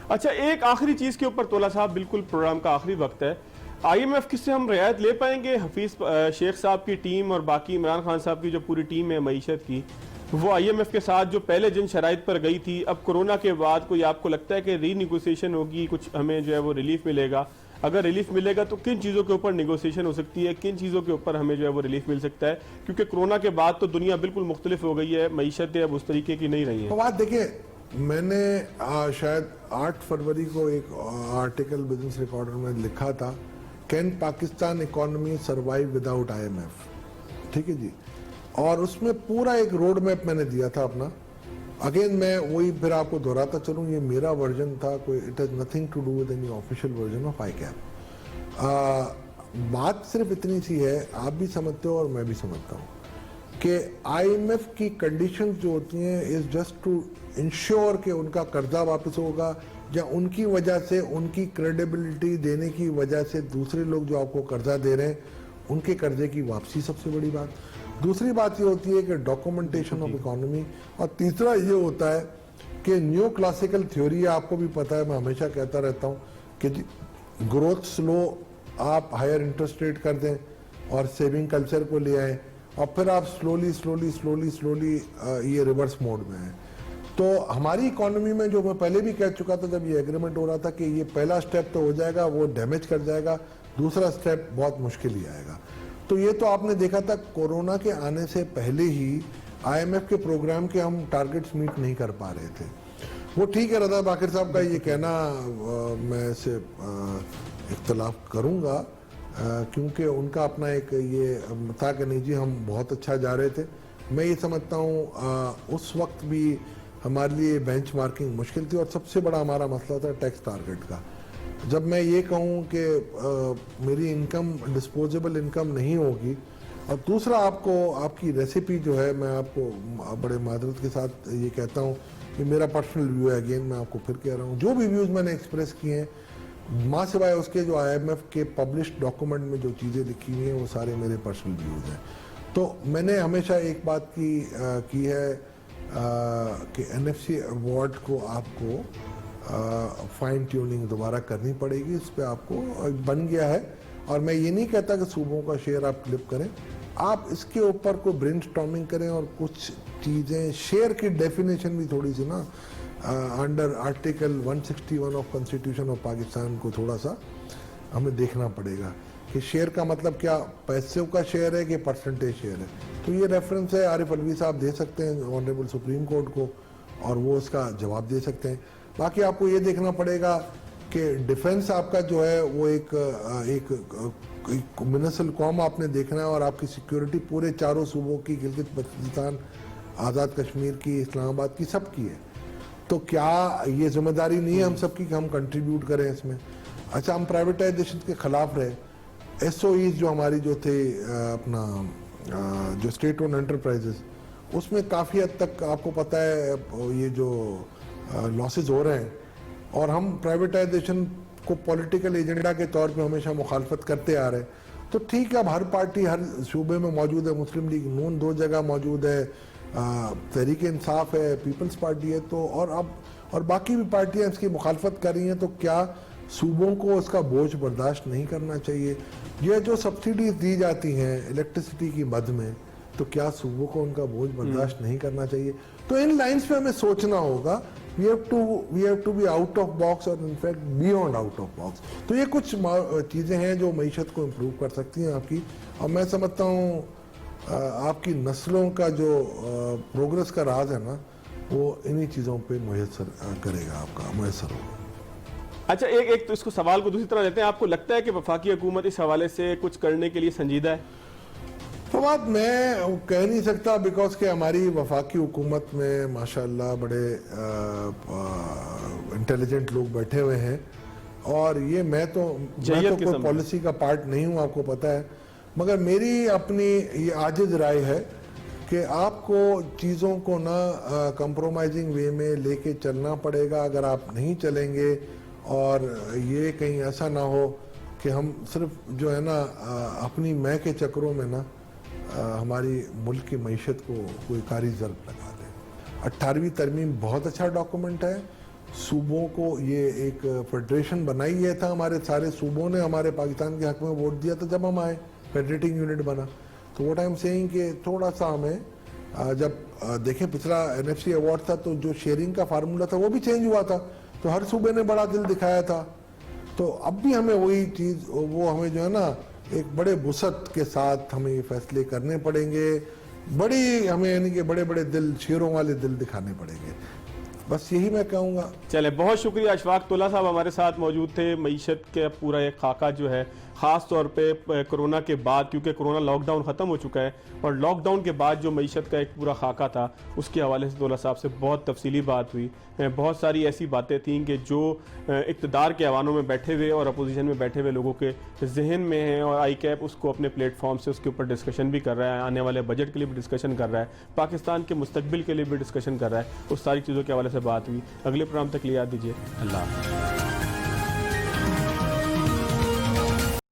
[SPEAKER 1] اچھا, ایک آخری چیز کے اوپر طلعت صاحب, بالکل پروگرام کا آخری وقت ہے, آئی ایم ایف کس سے ہم رعایت لے پائیں گے؟ حفیظ شیخ صاحب کی ٹیم اور باقی عمران خان صاحب کی جو پوری ٹیم ہے معیشت کی, وہ آئی ایم ایف کے ساتھ جو پہلے جن شرائط پر گئی تھی, اب کورونا کے بعد کوئی آپ کو لگتا ہے کہ ری نیگوسیشن ہوگی, کچھ ہمیں جو ہے وہ ریلیف ملے گا؟ اگر ریلیف ملے گا تو کن چیزوں کے اوپر نیگوسیشن ہو سکتی ہے, کن چیزوں کے اوپر ہمیں جو ہے وہ ریلیف مل سکتا ہے؟ کیونکہ کورونا کے بعد تو دنیا بالکل مختلف ہو گئی ہے, معیشتیں اب اس طریقے کی نہیں رہی ہیں.
[SPEAKER 2] بات دیکھیں, میں نے شاید 8 فروری کو ایک آرٹیکل بزنس ریکارڈر میں لکھا تھا, can Pakistan economy survive without I M F, ٹھیک ہے جی, اور اس میں پورا ایک روڈ میپ میں نے دیا تھا اپنا. اگین میں وہی پھر آپ کو دہراتا چلوں, یہ میرا ورژن تھا, کوئی it has nothing to do with any official version of ICAP. بات صرف اتنی سی ہے, آپ بھی سمجھتے ہو اور میں بھی سمجھتا ہوں کہ IMF کی کنڈیشن جو ہوتی ہیں از جسٹ ٹو انشور کہ ان کا قرضہ واپس ہوگا، یا ان کی وجہ سے ان کی کریڈیبلٹی دینے کی وجہ سے دوسرے لوگ جو آپ کو قرضہ دے رہے ہیں ان کے قرضے کی واپسی سب سے بڑی بات۔ دوسری بات یہ ہوتی ہے کہ ڈاکومنٹیشن آف اکانومی، اور تیسرا یہ ہوتا ہے کہ نیو کلاسیکل تھیوری، آپ کو بھی پتہ ہے، میں ہمیشہ کہتا رہتا ہوں کہ گروتھ سلو، آپ ہائر انٹرسٹ ریٹ کر دیں اور سیونگ کلچر کو لے آئیں، اور پھر آپ سلولی یہ ریورس موڈ میں ہیں۔ تو ہماری اکانومی میں، جو میں پہلے بھی کہہ چکا تھا جب یہ ایگریمنٹ ہو رہا تھا، کہ یہ پہلا سٹیپ تو ہو جائے گا، وہ ڈیمیج کر جائے گا، دوسرا سٹیپ بہت مشکل ہی آئے گا۔ تو یہ تو آپ نے دیکھا تھا کورونا کے آنے سے پہلے ہی IMF کے پروگرام کے ہم ٹارگٹس میٹ نہیں کر پا رہے تھے۔ وہ ٹھیک ہے، رضا باقر صاحب کا یہ کہنا میں اسے اختلاف کروں گا، کیونکہ ان کا اپنا ایک یہ تھا کہ نہیں جی ہم بہت اچھا جا رہے تھے۔ میں یہ سمجھتا ہوں اس وقت بھی ہمارے لیے بینچ مارکنگ مشکل تھی، اور سب سے بڑا ہمارا مسئلہ تھا ٹیکس ٹارگٹ کا۔ جب میں یہ کہوں کہ میری انکم ڈسپوزیبل انکم نہیں ہوگی، اور دوسرا آپ کی ریسیپی جو ہے، میں آپ کو بڑے معذرت کے ساتھ یہ کہتا ہوں کہ میرا پرسنل ویو ہے، اگین میں آپ کو پھر کہہ رہا ہوں، جو بھی ویوز میں نے ایکسپریس کیے ہیں، ماں سوائے اس کے جو IMF کے پبلشڈ ڈاکومنٹ میں جو چیزیں لکھی ہوئی ہیں، وہ سارے میرے پرسنل ویوز ہیں۔ تو میں نے ہمیشہ ایک بات کی ہے کہ NFC ایوارڈ کو آپ کو فائن ٹیوننگ دوبارہ کرنی پڑے گی، اس پہ آپ کو بن گیا ہے۔ اور میں یہ نہیں کہتا کہ صوبوں کا شیئر آپ کلپ کریں، آپ اس کے اوپر کو برین سٹارمنگ کریں، اور کچھ چیزیں شیئر کی ڈیفینیشن بھی تھوڑی سی نا under article 161 of constitution of Pakistan کو تھوڑا سا ہمیں دیکھنا پڑے گا کہ شیئر کا مطلب کیا پیسوں کا شیئر ہے کہ پرسنٹیج شیئر ہے۔ تو یہ ریفرنس ہے، عارف الوی صاحب دے سکتے ہیں آنریبل سپریم کورٹ کو، اور وہ اس کا جواب دے سکتے ہیں۔ باقی آپ کو یہ دیکھنا پڑے گا کہ ڈیفنس آپ کا جو ہے وہ ایک منسل قوم آپ نے دیکھنا ہے، اور آپ کی سیکیورٹی پورے چاروں صوبوں کی، گلگت بلتستان، آزاد کشمیر کی، اسلام آباد کی، سب کی ہے۔ تو کیا یہ ذمہ داری نہیں ہے ہم سب کی کہ ہم کنٹریبیوٹ کریں اس میں؟ اچھا، ہم پرائیویٹائزیشن کے خلاف رہے، SOEs جو ہماری جو تھے اپنا جو اسٹیٹ اون انٹرپرائزز، اس میں کافی حد تک آپ کو پتہ ہے یہ جو لاسز ہو رہے ہیں، اور ہم پرائیویٹائزیشن کو پولیٹیکل ایجنڈا کے طور پہ ہمیشہ مخالفت کرتے آ رہے ہیں۔ تو ٹھیک ہے، اب ہر پارٹی ہر صوبے میں موجود ہے، مسلم لیگ نون 2 جگہ موجود ہے، تحریک انصاف ہے، پیپلز پارٹی ہے، تو اور باقی بھی پارٹیاں اس کی مخالفت کر رہی ہیں۔ تو کیا صوبوں کو اس کا بوجھ برداشت نہیں کرنا چاہیے؟ یہ جو سبسڈیز دی جاتی ہیں الیکٹریسٹی کی مد میں، تو کیا صوبوں کو ان کا بوجھ برداشت نہیں کرنا چاہیے؟ تو ان لائنز پہ ہمیں سوچنا ہوگا۔ we have to be out of box, اور in fact beyond out of box۔ تو یہ کچھ چیزیں ہیں جو معیشت کو امپروو کر سکتی ہیں آپ کی، اور میں سمجھتا ہوں آپ کی نسلوں کا جو پروگرس کا راز ہے نا، وہ انہی چیزوں پہ میسر کرے گا، آپ کا میسر ہوگا۔
[SPEAKER 1] اچھا، ایک تو اس کو سوال کو دوسری طرح لیتے ہیں، آپ کو لگتا ہے کہ وفاقی حکومت اس حوالے سے کچھ کرنے کے لیے سنجیدہ ہے؟
[SPEAKER 2] فواد، میں کہہ نہیں سکتا، بیکاز کہ ہماری وفاقی حکومت میں ماشاءاللہ بڑے انٹیلیجنٹ لوگ بیٹھے ہوئے ہیں، اور یہ میں تو کوئی پالیسی کا پارٹ نہیں ہوں، آپ کو پتہ ہے، مگر میری اپنی یہ عاجز رائے ہے کہ آپ کو چیزوں کو نہ کمپرومائزنگ وے میں لے کے چلنا پڑے گا۔ اگر آپ نہیں چلیں گے، اور یہ کہیں ایسا نہ ہو کہ ہم صرف جو ہے نا اپنی میں کے چکروں میں نا ہماری ملک کی معیشت کو کوئی کاری ضرب لگا دیں۔ 18ویں ترمیم بہت اچھا ڈاکومنٹ ہے، صوبوں کو یہ ایک فیڈریشن بنائی ہے تھا، ہمارے سارے صوبوں نے ہمارے پاکستان کے حق میں ووٹ دیا تھا جب ہم آئے، فیڈریٹنگ یونٹ بنا۔ تو واٹ آئی ایم سیئنگ کہ تھوڑا سا ہمیں جب دیکھیں پچھلا NFC ایوارڈ تھا تو جو شیئرنگ کا فارمولا تھا وہ بھی چینج ہوا تھا، تو ہر صوبے نے بڑا دل دکھایا تھا۔ تو اب بھی ہمیں وہی چیز، وہ ہمیں جو ہے نا ایک بڑے وسعت کے ساتھ ہمیں یہ فیصلے کرنے پڑیں گے، بڑی ہمیں یعنی کہ بڑے بڑے دل، شیروں والے دل دکھانے پڑیں گے، بس یہی میں کہوں گا۔
[SPEAKER 1] چلے، بہت شکریہ۔ اشفاق طلحہ صاحب ہمارے ساتھ موجود تھے۔ معیشت کے پورا ایک خاکہ جو ہے خاص طور پہ کرونا کے بعد، کیونکہ کرونا لاک ڈاؤن ختم ہو چکا ہے اور لاک ڈاؤن کے بعد جو معیشت کا ایک پورا خاکہ تھا اس کے حوالے سے دولہ صاحب سے بہت تفصیلی بات ہوئی. بہت ساری ایسی باتیں تھیں کہ جو اقتدار کے ایوانوں میں بیٹھے ہوئے اور اپوزیشن میں بیٹھے ہوئے لوگوں کے ذہن میں ہیں، اور آئی کیپ اس کو اپنے پلیٹ فارم سے اس کے اوپر ڈسکشن بھی کر رہا ہے، آنے والے بجٹ کے لیے بھی ڈسکشن کر رہا ہے، پاکستان کے مستقبل کے لیے بھی ڈسکشن کر رہا ہے. اس ساری چیزوں کے حوالے سے بات ہوئی. اگلے پروگرام تک لیے یاد دیجیے. اللہ حافظ.